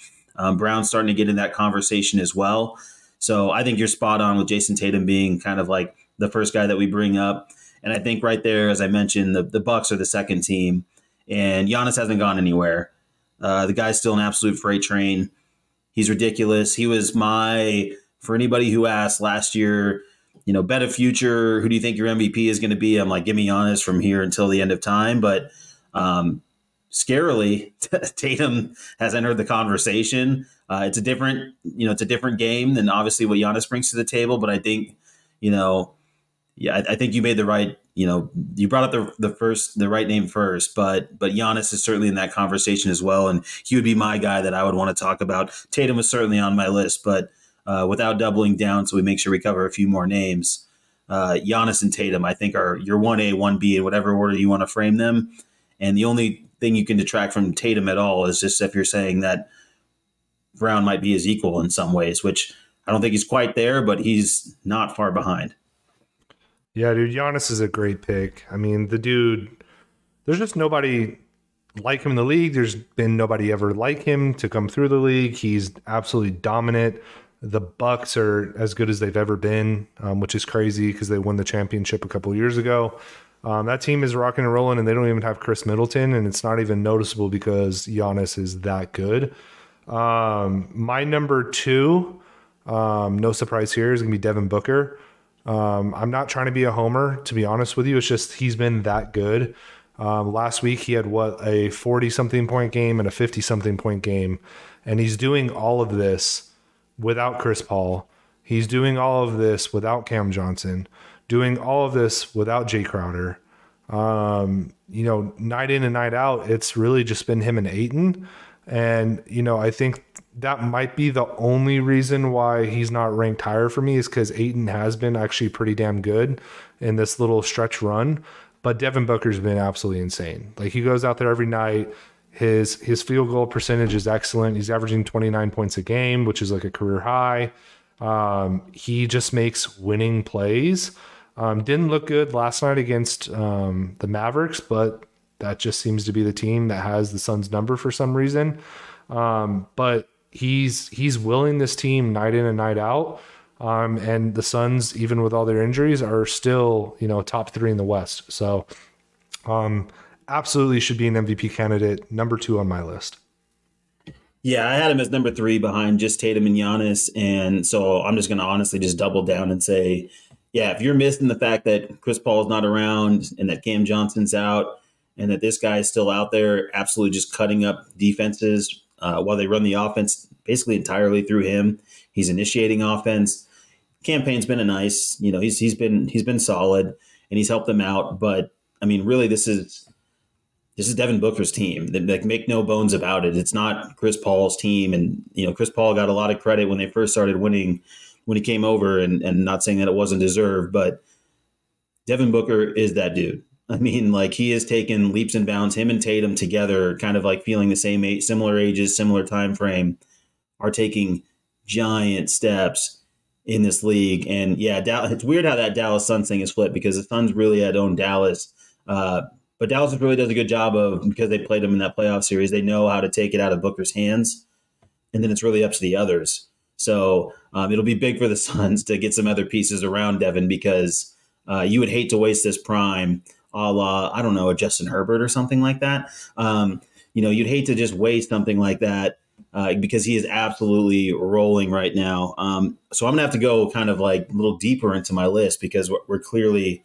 Brown's starting to get in that conversation as well. So I think you're spot on with Jason Tatum being kind of like the first guy that we bring up. And I think right there, as I mentioned, the Bucks are the second team. And Giannis hasn't gone anywhere. The guy's still an absolute freight train. He's ridiculous. He was for anybody who asked last year, bet a future, who do you think your MVP is going to be? I'm like, give me Giannis from here until the end of time. But scarily, Tatum has entered the conversation. It's a different game than obviously what Giannis brings to the table. But I think, I think you made the right, you brought up the right name first, but Giannis is certainly in that conversation as well. And he would be my guy that I would want to talk about. Tatum was certainly on my list, but without doubling down, so we make sure we cover a few more names. Giannis and Tatum, I think, are your 1A, 1B in whatever order you want to frame them. And the only thing you can detract from Tatum at all is just if you're saying that Brown might be his equal in some ways, which I don't think he's quite there, but he's not far behind. Yeah, dude, Giannis is a great pick. I mean, the dude, there's just nobody like him in the league. There's been nobody ever like him to come through the league. He's absolutely dominant. The Bucks are as good as they've ever been, which is crazy because they won the championship a couple of years ago. That team is rocking and rolling, and they don't even have Chris Middleton, and it's not even noticeable because Giannis is that good. My number 2, no surprise here, is going to be Devin Booker. I'm not trying to be a homer, to be honest with you. It's just he's been that good. Last week he had a 40-something point game and a 50-something point game, and he's doing all of this without Chris Paul. He's doing all of this without Cam Johnson, doing all of this without Jay Crowder. Night in and night out, it's really just been him and Ayton. And, I think that might be the only reason why he's not ranked higher for me is because Ayton has been actually pretty damn good in this little stretch run. But Devin Booker's been absolutely insane. Like, he goes out there every night. His field goal percentage is excellent. He's averaging 29 points a game, which is like a career high. He just makes winning plays. Didn't look good last night against the Mavericks, but that just seems to be the team that has the Suns' number for some reason. But he's willing this team night in and night out. And the Suns, even with all their injuries, are still, top 3 in the West. So absolutely should be an MVP candidate. Number 2 on my list. Yeah, I had him as number 3 behind just Tatum and Giannis. And so I'm just going to honestly just double down and say, yeah, if you're missing the fact that Chris Paul is not around and that Cam Johnson's out and that this guy is still out there absolutely just cutting up defenses while they run the offense basically entirely through him. He's initiating offense. Campaign's been he's been solid and he's helped them out. But I mean, really, this is Devin Booker's team. Like, make no bones about it. It's not Chris Paul's team. And, Chris Paul got a lot of credit when they first started winning when he came over, and not saying that it wasn't deserved, but Devin Booker is that dude. I mean, like, he has taken leaps and bounds. Him and Tatum together, kind of like feeling the same age, similar ages, similar time frame, are taking giant steps in this league. And yeah, it's weird how that Dallas Suns thing is flipped because the Suns really had owned Dallas. But Dallas really does a good job of, because they played them in that playoff series, they know how to take it out of Booker's hands. And then it's really up to the others. So it'll be big for the Suns to get some other pieces around Devin because you would hate to waste this prime a la, I don't know, a Justin Herbert or something like that. You'd hate to just waste something like that because he is absolutely rolling right now. So I'm going to have to go kind of like a little deeper into my list because we're clearly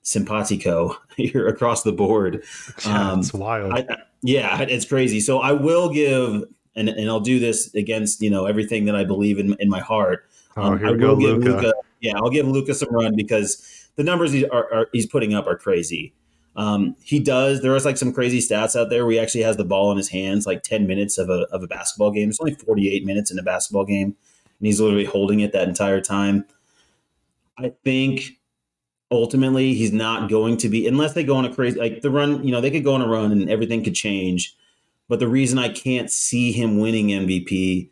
simpatico here across the board. Yeah, it's wild. Yeah, it's crazy. So I will give, and I'll do this against everything that I believe in my heart. Oh, here I we go, will give Luca. Luca. Yeah, I'll give Luca some run because the numbers he's putting up are crazy. He does. There is like some crazy stats out there where he actually has the ball in his hands like 10 minutes of a basketball game. It's only 48 minutes in a basketball game, and he's literally holding it that entire time. I think ultimately he's not going to be unless they go on a crazy like the run. They could go on a run and everything could change. But the reason I can't see him winning MVP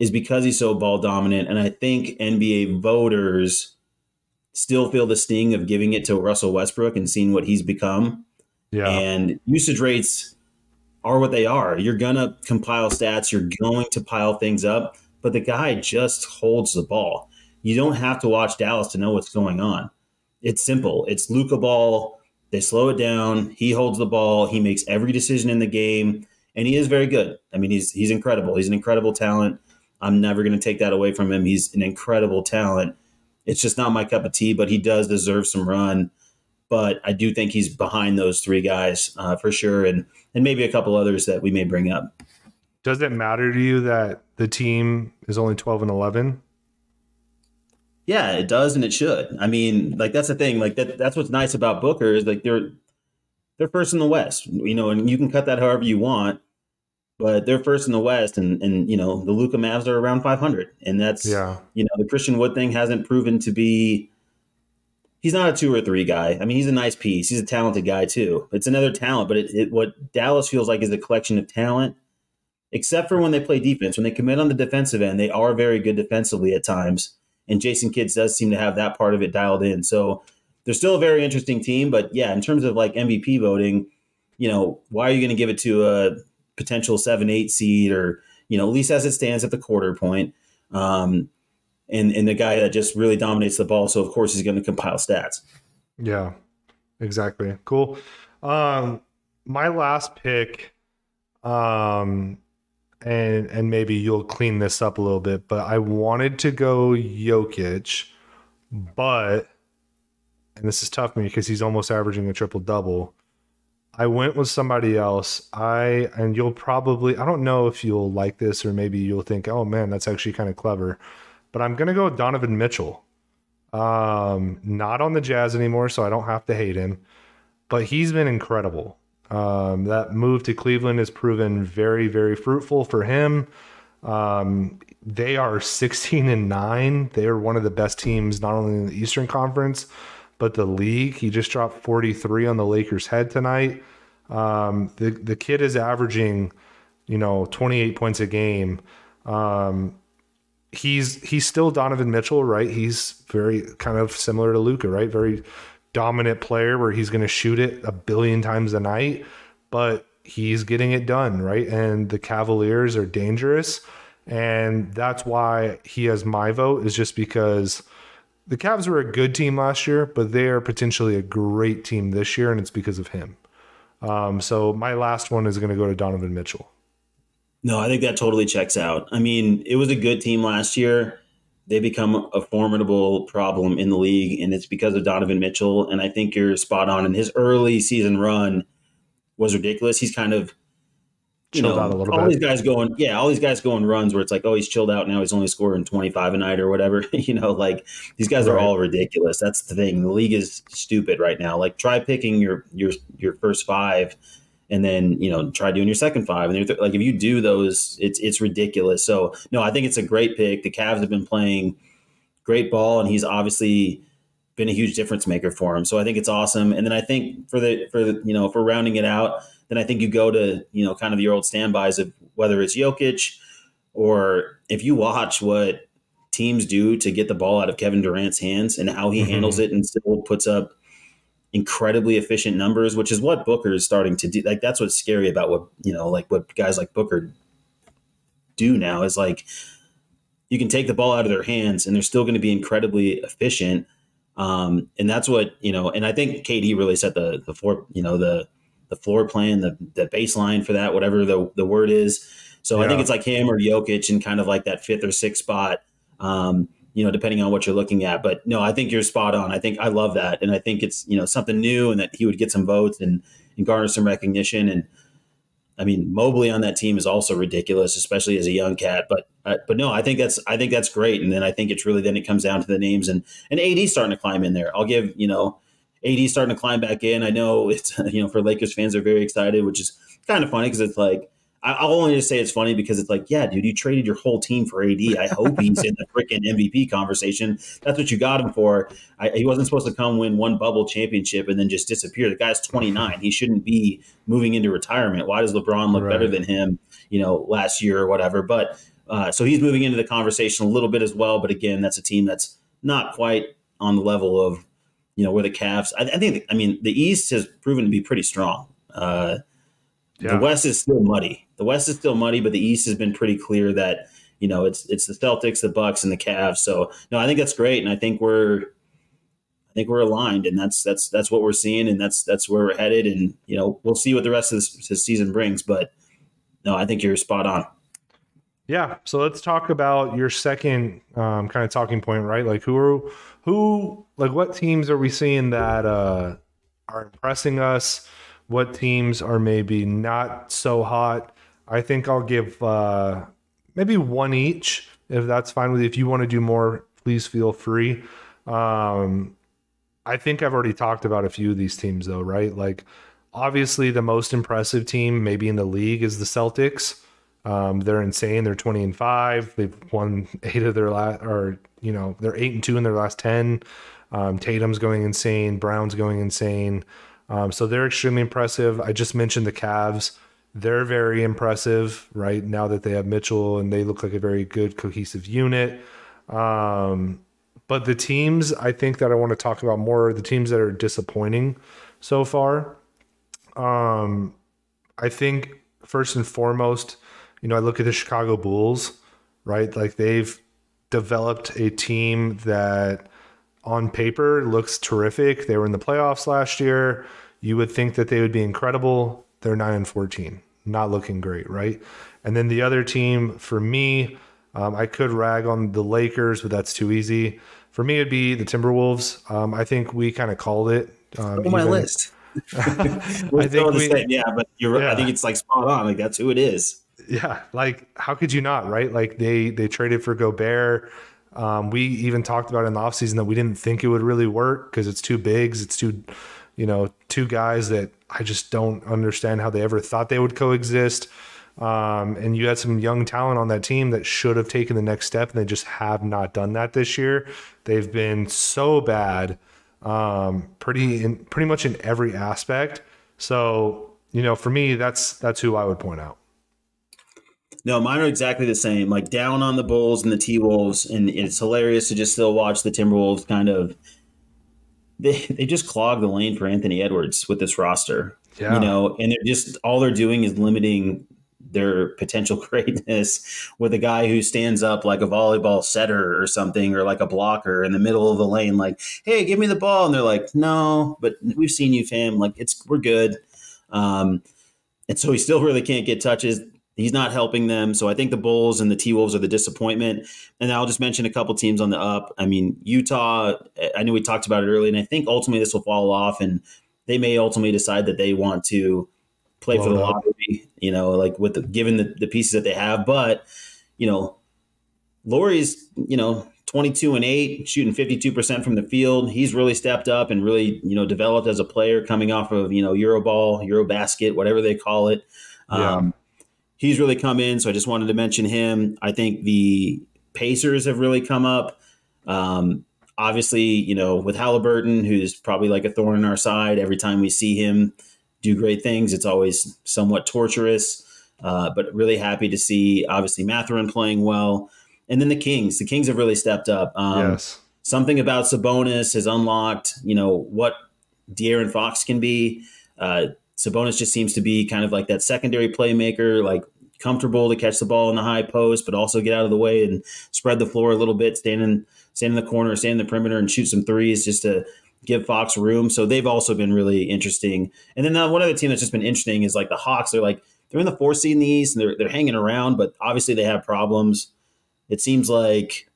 is because he's so ball dominant, and I think NBA voters still feel the sting of giving it to Russell Westbrook and seeing what he's become. Yeah. And usage rates are what they are. You're going to compile stats. You're going to pile things up. But the guy just holds the ball. You don't have to watch Dallas to know what's going on. It's simple. It's Luka ball. They slow it down. He holds the ball. He makes every decision in the game. And he is very good. I mean, he's incredible. He's an incredible talent. I'm never going to take that away from him. He's an incredible talent. It's just not my cup of tea, but he does deserve some run. But I do think he's behind those three guys for sure, and maybe a couple others that we may bring up. Does it matter to you that the team is only 12-11? Yeah, it does, and it should. I mean, like that's the thing. Like that's what's nice about Booker is like they're first in the West, and you can cut that however you want. But they're first in the West, and the Luka Mavs are around 500, and that's the Christian Wood thing hasn't proven to be. He's not a 2 or 3 guy. I mean, he's a nice piece. He's a talented guy too. It's another talent, but what Dallas feels like is a collection of talent, except for when they play defense. When they commit on the defensive end, they are very good defensively at times, and Jason Kidd does seem to have that part of it dialed in. So they're still a very interesting team, but yeah, in terms of like MVP voting, why are you going to give it to a potential 7-8 seed or, at least as it stands at the quarter point. And the guy that just really dominates the ball. So of course he's going to compile stats. Yeah, exactly. Cool. My last pick, and maybe you'll clean this up a little bit, but I wanted to go Jokic, and this is tough for me because he's almost averaging a triple double. I went with somebody else. And you'll probably, I don't know if you'll like this or maybe you'll think, oh man, that's actually kind of clever. But I'm going to go with Donovan Mitchell. Not on the Jazz anymore, so I don't have to hate him. But he's been incredible. That move to Cleveland has proven very, very fruitful for him. They are 16-9. They are one of the best teams, not only in the Eastern Conference, but the league. He just dropped 43 on the Lakers' head tonight. The kid is averaging, 28 points a game. He's still Donovan Mitchell, right? He's very kind of similar to Luka, right? Very dominant player where he's going to shoot it a billion times a night, but he's getting it done, right? And the Cavaliers are dangerous. And that's why he has my vote, is just because the Cavs were a good team last year, but they are potentially a great team this year, and it's because of him. So my last one is going to go to Donovan Mitchell. No, I think that totally checks out. I mean, it was a good team last year. They become a formidable problem in the league, and it's because of Donovan Mitchell. And I think you're spot on. And his early season run was ridiculous. He's kind of chilled out a little all bit. All these guys go on runs where it's like, oh, he's chilled out now. He's only scoring 25 a night or whatever. Like these guys are all ridiculous. That's the thing. The league is stupid right now. Like try picking your first 5 and then, try doing your second 5. And like, if you do those, it's ridiculous. So no, I think it's a great pick. The Cavs have been playing great ball, and he's obviously been a huge difference maker for him. So I think it's awesome. And then I think for rounding it out, then I think you go to, kind of your old standbys of whether it's Jokic, or if you watch what teams do to get the ball out of Kevin Durant's hands and how he handles it and still puts up incredibly efficient numbers, which is what Booker is starting to do. Like, that's what's scary about what, what guys like Booker do now is like, you can take the ball out of their hands and they're still going to be incredibly efficient. And that's what, and I think KD really set the floor, the floor plan, the baseline for that, whatever the word is. So I think Yeah. it's like him or Jokic in kind of like that fifth or sixth spot, depending on what you're looking at. But no, I think you're spot on. I think I love that. And I think it's, something new and that he would get some votes and garner some recognition. And I mean, Mobley on that team is also ridiculous, especially as a young cat. But no, I think that's great. And then I think it's really then it comes down to the names and AD starting to climb in there. I'll give AD starting to climb back in. I know it's for Lakers fans they're very excited, which is kind of funny because it's like I'll only just say it's funny because it's like, yeah, dude, you traded your whole team for AD. I hope he's in the freaking MVP conversation. That's what you got him for. He wasn't supposed to come win one bubble championship and then just disappear. The guy's 29. He shouldn't be moving into retirement. Why does LeBron look better than him, last year or whatever? But so he's moving into the conversation a little bit as well. But again, that's a team that's not quite on the level of, where the Cavs. I think, the East has proven to be pretty strong. The West is still muddy. But the East has been pretty clear that it's the Celtics, the Bucks, and the Cavs. So no, I think that's great, and I think we're aligned, and that's what we're seeing, and that's where we're headed, and we'll see what the rest of this season brings. But no, I think you're spot on. Yeah. So let's talk about your second kind of talking point, right? Like what teams are we seeing that are impressing us? What teams are maybe not so hot? I think I'll give maybe one each, if that's fine with you. If you want to do more, please feel free. I think I've already talked about a few of these teams, though, right? Like, obviously, the most impressive team maybe in the league is the Celtics. They're insane. They're 20-5. They've won 8 of their last, or they're 8-2 in their last 10. Tatum's going insane. Brown's going insane. So they're extremely impressive. I just mentioned the Cavs. They're very impressive, right? Now that they have Mitchell and they look like a very good cohesive unit. But the teams I think that I want to talk about more are the teams that are disappointing so far. I think first and foremost, I look at the Chicago Bulls, right? Like they've developed a team that on paper looks terrific. They were in the playoffs last year. You would think that they would be incredible. They're 9-14, not looking great, right? And then the other team for me, I could rag on the Lakers, but that's too easy. For me, it'd be the Timberwolves. I think we kind of called it. On my list. I think but you're right. I think it's like spot on. Like that's who it is. Yeah, like how could you not, right? Like they traded for Gobert. We even talked about in the offseason that we didn't think it would really work because it's two bigs. It's two guys that I just don't understand how they ever thought they would coexist. And you had some young talent on that team that should have taken the next step, and they just have not done that this year. They've been so bad, pretty much in every aspect. So, for me, that's who I would point out. No, mine are exactly the same. Like down on the Bulls and the T-Wolves, and it's hilarious to just still watch the Timberwolves kind of. They just clog the lane for Anthony Edwards with this roster, and they're just all they're doing is limiting their potential greatness with a guy who stands up like a volleyball setter or something, or like a blocker in the middle of the lane, like, hey, give me the ball. And they're like, no, but we've seen you, fam. Like we're good. And so he still really can't get touches. He's not helping them. So I think the Bulls and the T-Wolves are the disappointment. And I'll just mention a couple teams on the up. I mean, Utah, I know we talked about it earlier, and I think ultimately this will fall off, and they may ultimately decide that they want to play for the lottery, like given the pieces that they have. But, Laurie's, 22-8, shooting 52% from the field. He's really stepped up and really, developed as a player coming off of, Euroball, Eurobasket, whatever they call it. He's really come in, so I just wanted to mention him. I think the Pacers have really come up. Obviously, with Halliburton, who's probably like a thorn in our side. Every time we see him do great things, it's always somewhat torturous. But really happy to see, obviously, Mathurin playing well. And then the Kings. The Kings have really stepped up. Yes. Something about Sabonis has unlocked, what De'Aaron Fox can be. Sabonis just seems to be kind of like that secondary playmaker, like comfortable to catch the ball in the high post, but also get out of the way and spread the floor a little bit, stand in the corner, stand in the perimeter, and shoot some threes just to give Fox room. So they've also been really interesting. And then one other team that's just been interesting is like the Hawks. They're in the 4th seed in the East, and they're hanging around, but obviously they have problems. It seems like,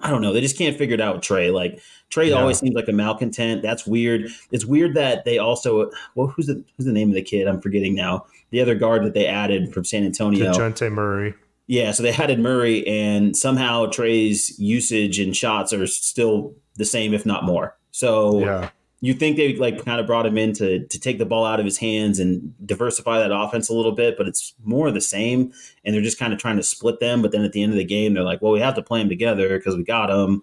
I don't know, they just can't figure it out with Trey. Like Trey always seems like a malcontent. That's weird. It's weird that they also, who's the name of the kid? I'm forgetting now. The other guard that they added from San Antonio. DeJounte Murray. Yeah, so they added Murray, and somehow Trey's usage and shots are still the same, if not more. So you think they kind of brought him in to take the ball out of his hands and diversify that offense a little bit, but it's more of the same, and they're just kind of trying to split them. But then at the end of the game, they're like, well, we have to play them together because we got them,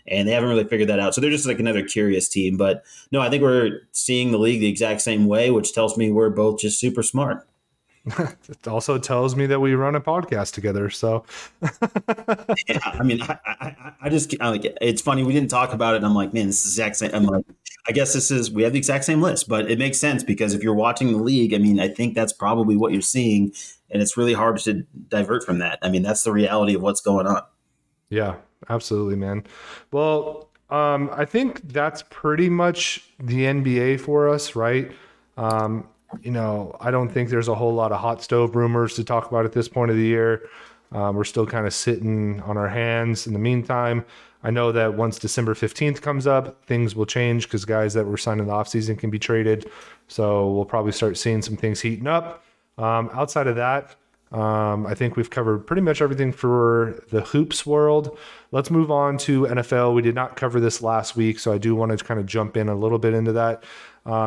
and they haven't really figured that out. So they're just like another curious team. But no, I think we're seeing the league the exact same way, which tells me we're both just super smart. It also tells me that we run a podcast together. So, yeah, I mean, I just like it's funny we didn't talk about it. And I'm like, man, this is the exact same. I'm like, I guess we have the exact same list, but it makes sense because if you're watching the league, I mean, I think that's probably what you're seeing, and it's really hard to divert from that. I mean, that's the reality of what's going on. Yeah, absolutely, man. Well, I think that's pretty much the NBA for us, right? I don't think there's a whole lot of hot stove rumors to talk about at this point of the year. We're still kind of sitting on our hands in the meantime. I know that once December 15th comes up, things will change because guys that were signed in the offseason can be traded. So we'll probably start seeing some things heating up. Outside of that, I think we've covered pretty much everything for the hoops world. Let's move on to NFL. We did not cover this last week, so I do want to kind of jump in a little bit into that.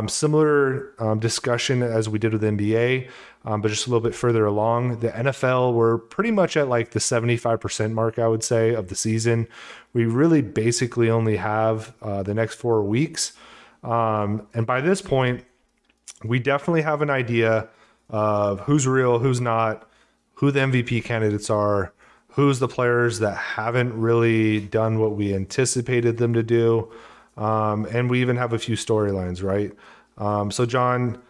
Similar discussion as we did with NBA, but just a little bit further along. The NFL, we're pretty much at like the 75% mark, I would say, of the season. We really basically only have the next 4 weeks. And by this point, we definitely have an idea of who's real, who's not, who the MVP candidates are, who's the players that haven't really done what we anticipated them to do. And we even have a few storylines, right? So John,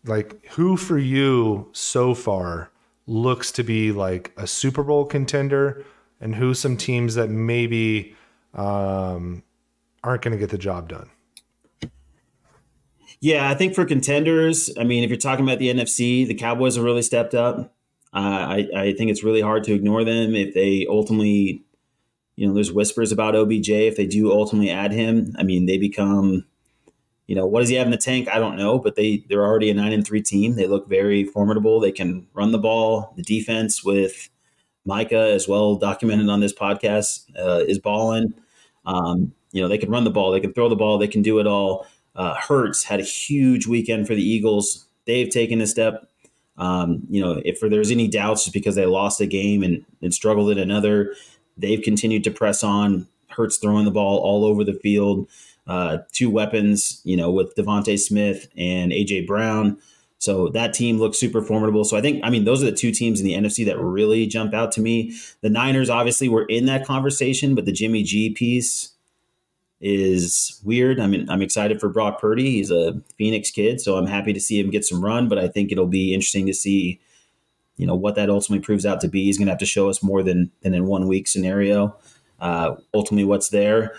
like who for you so far looks to be like a Super Bowl contender, and who's some teams that maybe aren't going to get the job done? Yeah, I think for contenders, I mean, if you're talking about the NFC, the Cowboys have really stepped up. I think it's really hard to ignore them if they ultimately, there's whispers about OBJ. If they do ultimately add him, I mean, they become, what does he have in the tank? I don't know, but they're already a 9-3 team. They look very formidable. They can run the ball. The defense with Micah, as well documented on this podcast, is balling. They can run the ball. They can throw the ball. They can do it all. Hurts had a huge weekend for the Eagles. They've taken a step. If there's any doubts, just because they lost a game and struggled in another, they've continued to press on. Hurts throwing the ball all over the field. 2 weapons, with Devontae Smith and A.J. Brown. So that team looks super formidable. So those are the 2 teams in the NFC that really jump out to me. The Niners obviously were in that conversation, but the Jimmy G piece is weird. I mean, I'm excited for Brock Purdy. He's a Phoenix kid, so I'm happy to see him get some run, but I think it'll be interesting to see, what that ultimately proves out to be. He's going to have to show us more than in 1 week scenario, ultimately what's there.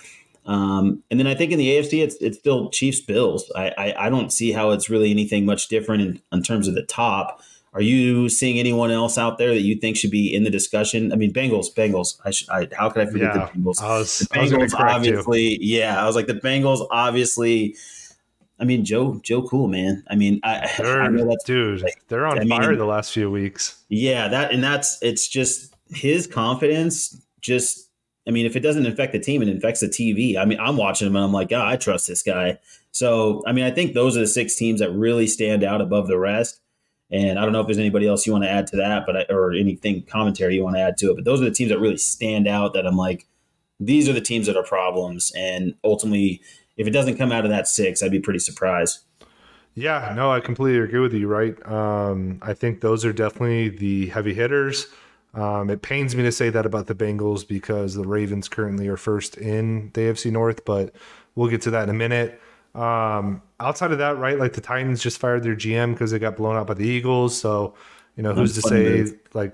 And then I think in the AFC, it's still Chiefs Bills. I don't see how it's really anything much different in terms of the top. Are you seeing anyone else out there that you think should be in the discussion? I mean, Bengals. How could I forget the Bengals? The Bengals, obviously. Yeah, I was like, the Bengals, obviously. I mean, Joe Cool, man. I mean, I know that's, dude, they're on fire the last few weeks. Yeah, it's just his confidence. Just, I mean, if it doesn't infect the team, it infects the TV. I mean, I'm watching him and I'm like, oh, I trust this guy. So, I mean, I think those are the 6 teams that really stand out above the rest. And I don't know if there's anybody else you want to add to that, or anything commentary you want to add to it. But those are the teams that really stand out that I'm like, these are the teams that are problems. And ultimately, if it doesn't come out of that 6, I'd be pretty surprised. Yeah, no, I completely agree with you, right? I think those are definitely the heavy hitters. It pains me to say that about the Bengals because the Ravens currently are first in the AFC North, but we'll get to that in a minute. Outside of that, right, like the Titans just fired their GM because they got blown out by the Eagles. So, Who's to Funny say, move. like,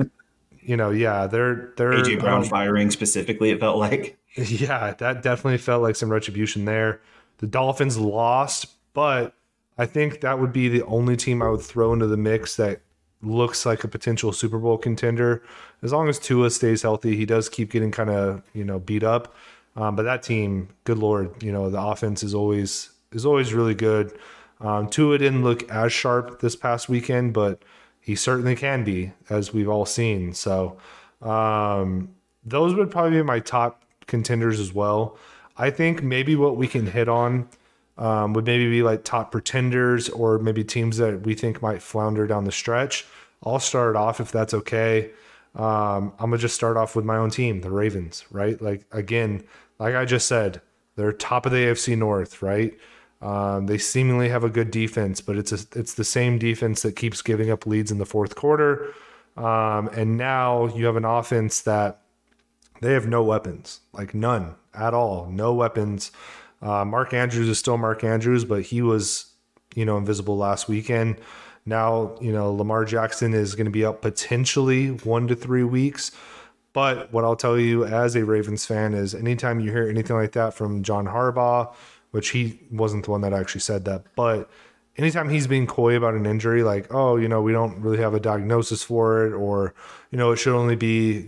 yeah, AJ they're I Brown don't firing specifically, it felt like. yeah, that definitely felt like some retribution there. The Dolphins lost, but I think that would be the only team I would throw into the mix that looks like a potential Super Bowl contender. As long as Tua stays healthy, he does keep getting kind of beat up. But that team, good lord, the offense is always really good. Tua didn't look as sharp this past weekend, but he certainly can be, as we've all seen. So those would probably be my top contenders as well. I think maybe what we can hit on would maybe be like top pretenders or maybe teams that we think might flounder down the stretch. I'll start off if that's okay. I'm gonna just start off with my own team, the Ravens, right? Like again, like I just said, they're top of the AFC North, right? They seemingly have a good defense, but it's the same defense that keeps giving up leads in the fourth quarter. And now you have an offense that they have no weapons, like none at all, no weapons. Mark Andrews is still Mark Andrews, but he was, invisible last weekend. Now, Lamar Jackson is going to be out potentially 1 to 3 weeks. But what I'll tell you as a Ravens fan is anytime you hear anything like that from John Harbaugh, which he wasn't the one that actually said that, but anytime he's being coy about an injury, like, oh, we don't really have a diagnosis for it, or, it should only be,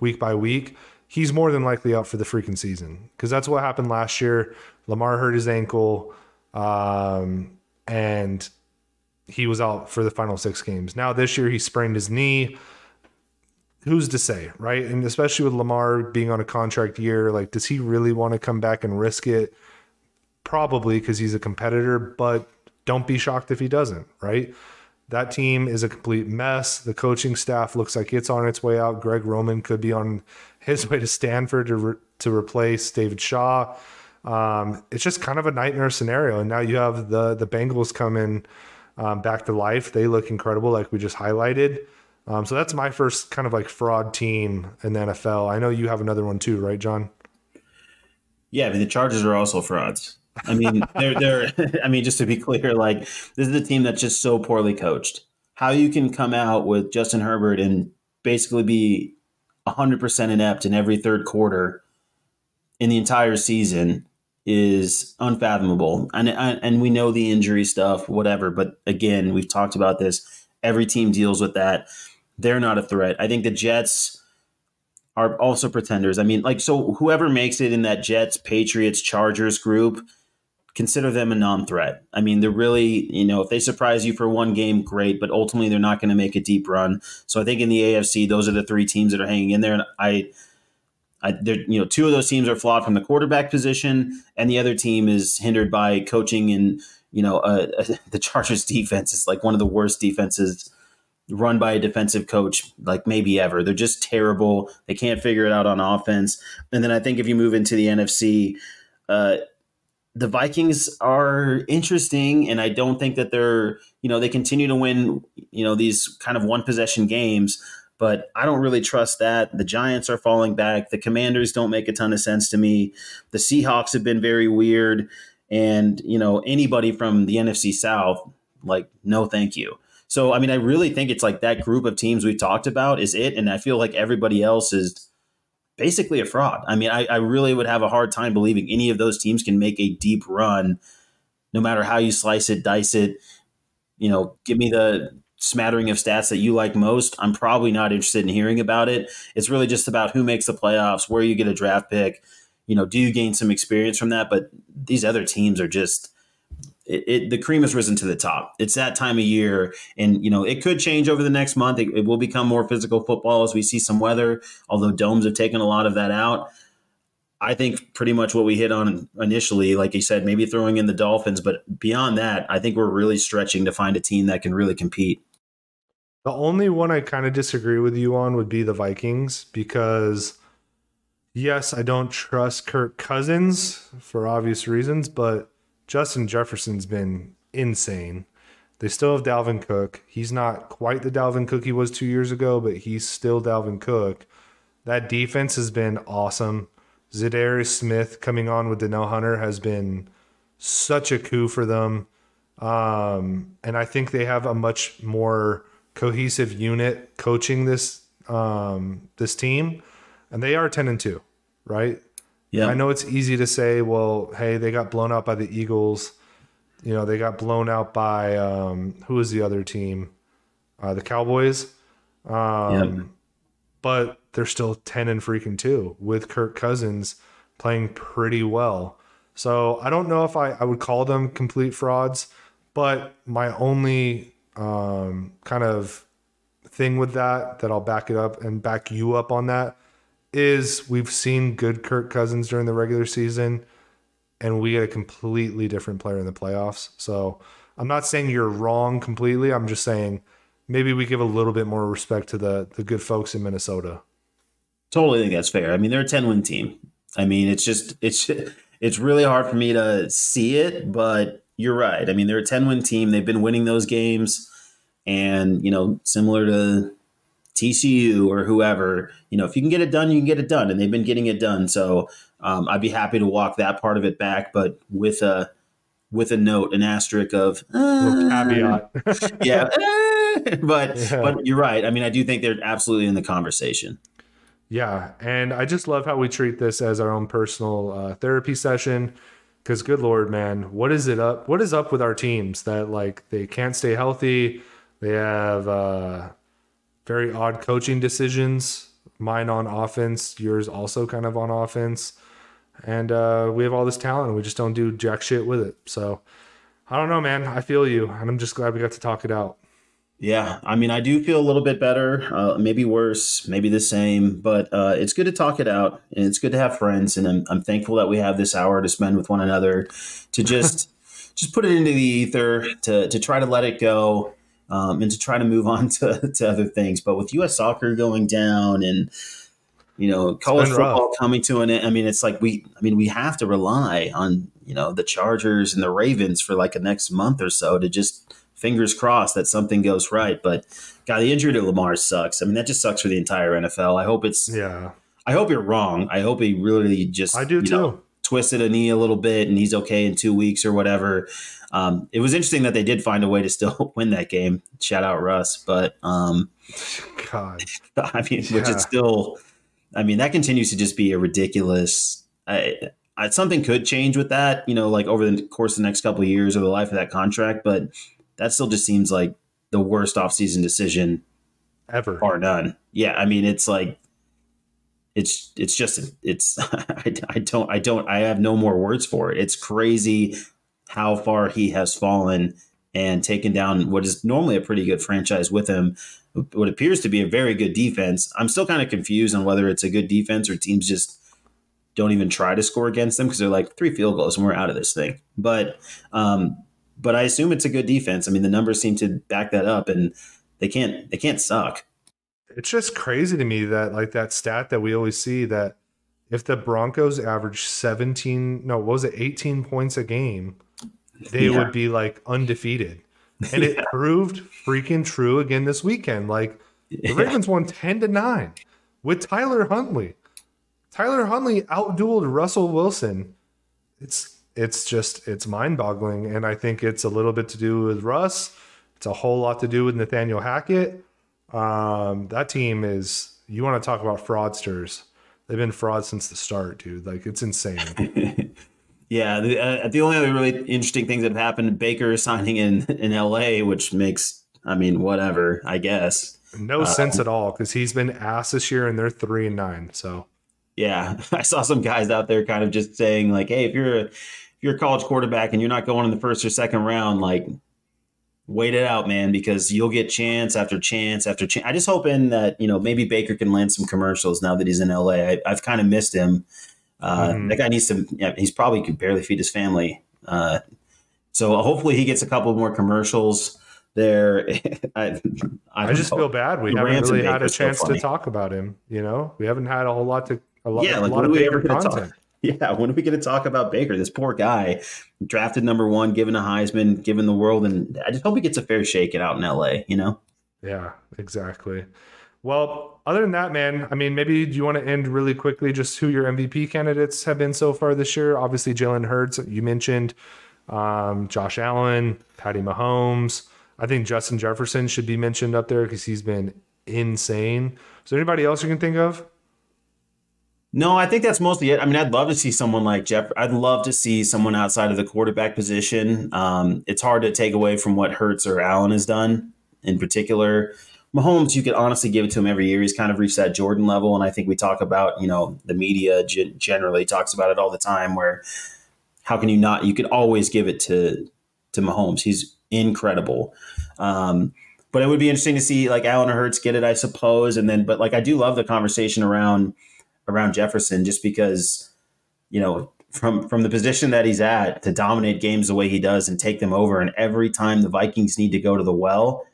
week by week, he's more than likely out for the freaking season. Because that's what happened last year. Lamar hurt his ankle, and he was out for the final 6 games. Now this year he sprained his knee. Who's to say, right? And especially with Lamar being on a contract year, like, does he really want to come back and risk it? Probably, because he's a competitor, but don't be shocked if he doesn't, right? That team is a complete mess. The coaching staff looks like it's on its way out. Greg Roman could be on his way to Stanford to replace David Shaw. It's just kind of a nightmare scenario. And now you have the Bengals coming back to life. They look incredible, like we just highlighted. So that's my first kind of like fraud team in the NFL. I know you have another one too, right, John? Yeah, I mean the Chargers are also frauds. I mean, they're I mean, just to be clear, like this is a team that's just so poorly coached. How you can come out with Justin Herbert and basically be 100% inept in every third quarter in the entire season is unfathomable. And we know the injury stuff, whatever. But again, we've talked about this. Every team deals with that. They're not a threat. I think the Jets are also pretenders. I mean, like, so whoever makes it in that Jets, Patriots, Chargers group, consider them a non-threat. I mean, they're really, if they surprise you for one game, great, but ultimately they're not going to make a deep run. So I think in the AFC, those are the three teams that are hanging in there. And two of those teams are flawed from the quarterback position, and the other team is hindered by coaching. And the Chargers defense is like one of the worst defenses run by a defensive coach, like maybe ever. They're just terrible. They can't figure it out on offense. And then I think if you move into the NFC, the Vikings are interesting, and I don't think that they continue to win, these kind of one possession games, but I don't really trust that. The Giants are falling back. The Commanders don't make a ton of sense to me. The Seahawks have been very weird, and, anybody from the NFC South, like, no, thank you. So, I mean, I really think it's like that group of teams we've talked about is it, and I feel like everybody else is basically a fraud. I mean, I really would have a hard time believing any of those teams can make a deep run, no matter how you slice it, dice it. Give me the smattering of stats that you like most. I'm probably not interested in hearing about it. It's really just about who makes the playoffs, where you get a draft pick. Do you gain some experience from that? But these other teams are just the cream has risen to the top. It's that time of year, and it could change over the next month. It will become more physical football as we see some weather, although domes have taken a lot of that out. I think pretty much what we hit on initially, like you said, maybe throwing in the Dolphins, but beyond that, I think we're really stretching to find a team that can really compete. The only one I kind of disagree with you on would be the Vikings, because yes, I don't trust Kirk Cousins for obvious reasons, but Justin Jefferson's been insane. They still have Dalvin Cook. He's not quite the Dalvin Cook he was 2 years ago, but he's still Dalvin Cook. That defense has been awesome. Zadarius Smith coming on with Danielle Hunter has been such a coup for them. And I think they have a much more cohesive unit coaching this team, and they are 10-2, right? I Yeah. know it's easy to say, well, hey, they got blown out by the Eagles. You know, they got blown out by who was the other team? The Cowboys. Yeah. But they're still 10-2 with Kirk Cousins playing pretty well. So I don't know if I would call them complete frauds, but my only kind of thing with that I'll back it up and back you up on that is we've seen good Kirk Cousins during the regular season, and we get a completely different player in the playoffs. So I'm not saying you're wrong completely. I'm just saying maybe we give a little bit more respect to the good folks in Minnesota. Totally think that's fair. I mean, they're a 10-win team. I mean, it's really hard for me to see it, but you're right. I mean, they're a 10-win team. They've been winning those games, and similar to TCU or whoever, if you can get it done, you can get it done, and they've been getting it done. So I'd be happy to walk that part of it back, but with a note, an asterisk of Caveat. yeah, but Yeah. but you're right. I mean, I do think they're absolutely in the conversation. Yeah, and I just love how we treat this as our own personal therapy session. Because good Lord, man, what is up? What is up with our teams that like they can't stay healthy? They have very odd coaching decisions. Mine on offense, yours also kind of on offense, and we have all this talent, and we just don't do jack shit with it. So I don't know, man. I feel you, and I'm just glad we got to talk it out. Yeah, I mean, I do feel a little bit better, maybe worse, maybe the same, but it's good to talk it out, and it's good to have friends, and I'm thankful that we have this hour to spend with one another to just just put it into the ether, to try to let it go, and to try to move on to other things. But with U.S. soccer going down and college football Rough. coming to an end, I mean, it's like we have to rely on the Chargers and the Ravens for like the next month or so to just fingers crossed that something goes right. But God, the injury to Lamar sucks. I mean, that just sucks for the entire NFL. Yeah, I hope you're wrong. I hope he really just I do too. twisted a knee a little bit and he's okay in 2 weeks or whatever. It was interesting that they did find a way to still win that game. Shout out Russ. But God, I mean, which yeah. is still, I mean, that continues to just be a ridiculous. Something could change with that, like over the course of the next couple of years or the life of that contract, but that still just seems like the worst offseason decision Ever. bar none. Yeah, I mean, it's like it's I have no more words for it. It's crazy how far he has fallen and taken down what is normally a pretty good franchise with him. What appears to be a very good defense. I'm still kind of confused on whether it's a good defense or teams just don't even try to score against them because they're like 3 field goals and we're out of this thing. But I assume it's a good defense. I mean, the numbers seem to back that up, and they can't suck. It's just crazy to me that like that stat that we always see that if the Broncos average 18 points a game, they would be like undefeated. And it proved freaking true again this weekend. Like the Ravens won 10-9 with Tyler Huntley. Tyler Huntley outdueled Russell Wilson. It's mind-boggling, and I think it's a little bit to do with Russ. It's a whole lot to do with Nathaniel Hackett. That team is, you want to talk about fraudsters. They've been frauds since the start, dude. Like, it's insane. Yeah, the only other really interesting things that have happened, Baker signing in LA, which makes, I mean, whatever, I guess. No sense at all, because he's been ass this year, and they're 3-9. So yeah, I saw some guys out there kind of just saying like, hey, if you're a college quarterback and you're not going in the first or second round, like wait it out, man, because you'll get chance after chance after chance. I just hoping that maybe Baker can land some commercials now that he's in LA. I've kind of missed him. That guy needs to. Yeah, he's probably could barely feed his family. So hopefully he gets a couple more commercials there. I just feel bad. We The haven't Rams and really had a Baker's so chance to funny. talk about him. We haven't had a whole lot to a lot Like, of when are we ever Baker gonna content. talk? Yeah, when are we going to talk about Baker? This poor guy, drafted number 1, given a Heisman, given the world, and I just hope he gets a fair shake out in LA. Yeah, exactly. Well, other than that, man, I mean, maybe do you want to end really quickly just who your MVP candidates have been so far this year? Obviously, Jalen Hurts, you mentioned, Josh Allen, Patty Mahomes. I think Justin Jefferson should be mentioned up there because he's been insane. Is there anybody else you can think of? No, I think that's mostly it. I mean, I'd love to see someone like Jeff. I'd love to see someone outside of the quarterback position. It's hard to take away from what Hurts or Allen has done in particular. Mahomes, you could honestly give it to him every year. He's kind of reached that Jordan level, and I think we talk about, the media generally talks about it all the time. Where how can you not? You could always give it to Mahomes. He's incredible. But it would be interesting to see like Allen or Hurts get it, I suppose. And then, but like I do love the conversation around Jefferson, just because, from the position that he's at to dominate games the way he does and take them over. And every time the Vikings need to go to the well,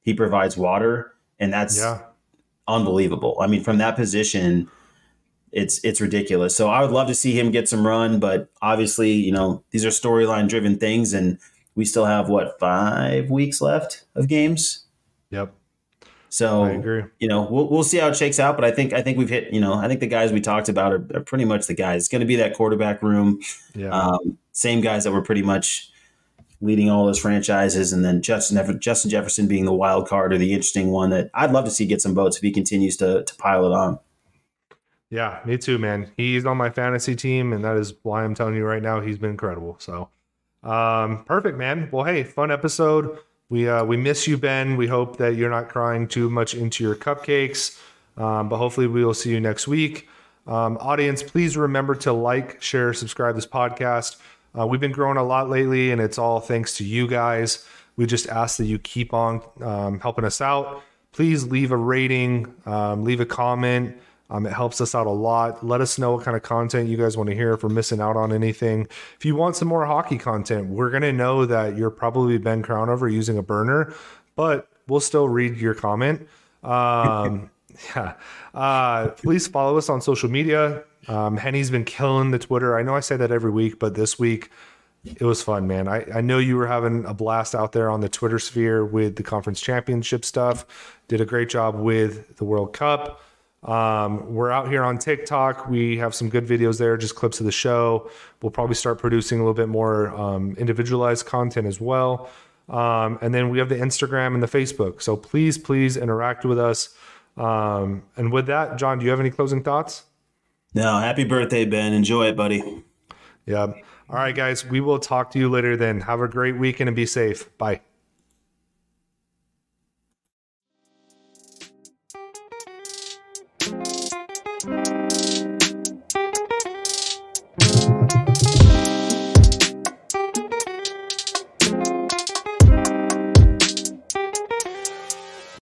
he provides water. And that's unbelievable. I mean, from that position, it's ridiculous. So I would love to see him get some run, but obviously, these are storyline driven things, and we still have 5 weeks left of games. Yep. So I agree. We'll see how it shakes out, but I think we've hit. I think the guys we talked about are pretty much the guys. It's going to be that quarterback room. Yeah. Same guys that were pretty much leading all those franchises, and then Justin Jefferson being the wild card or the interesting one that I'd love to see get some votes if he continues to pile it on. Yeah, me too, man. He's on my fantasy team, and that is why I'm telling you right now he's been incredible. So, perfect, man. Well, hey, fun episode. We miss you, Ben. We hope that you're not crying too much into your cupcakes, but hopefully we will see you next week. Audience, please remember to like, share, subscribe this podcast. We've been growing a lot lately, and it's all thanks to you guys. We just ask that you keep on helping us out. Please leave a rating, leave a comment. It helps us out a lot. Let us know what kind of content you guys want to hear if we're missing out on anything. If you want some more hockey content, we're going to know that you're probably Ben Crownover using a burner, but we'll still read your comment. Please follow us on social media. Henny's been killing the Twitter. I know I say that every week, but this week it was fun, man. I know you were having a blast out there on the Twitter sphere with the conference championship stuff. Did a great job with the World Cup. We're out here on TikTok. We have some good videos there, just clips of the show. We'll probably start producing a little bit more individualized content as well. And then we have the Instagram and the Facebook. So please interact with us. And with that, John, do you have any closing thoughts? No, happy birthday, Ben. Enjoy it, buddy. Yeah. All right, guys, we will talk to you later then. Have a great weekend and be safe. Bye.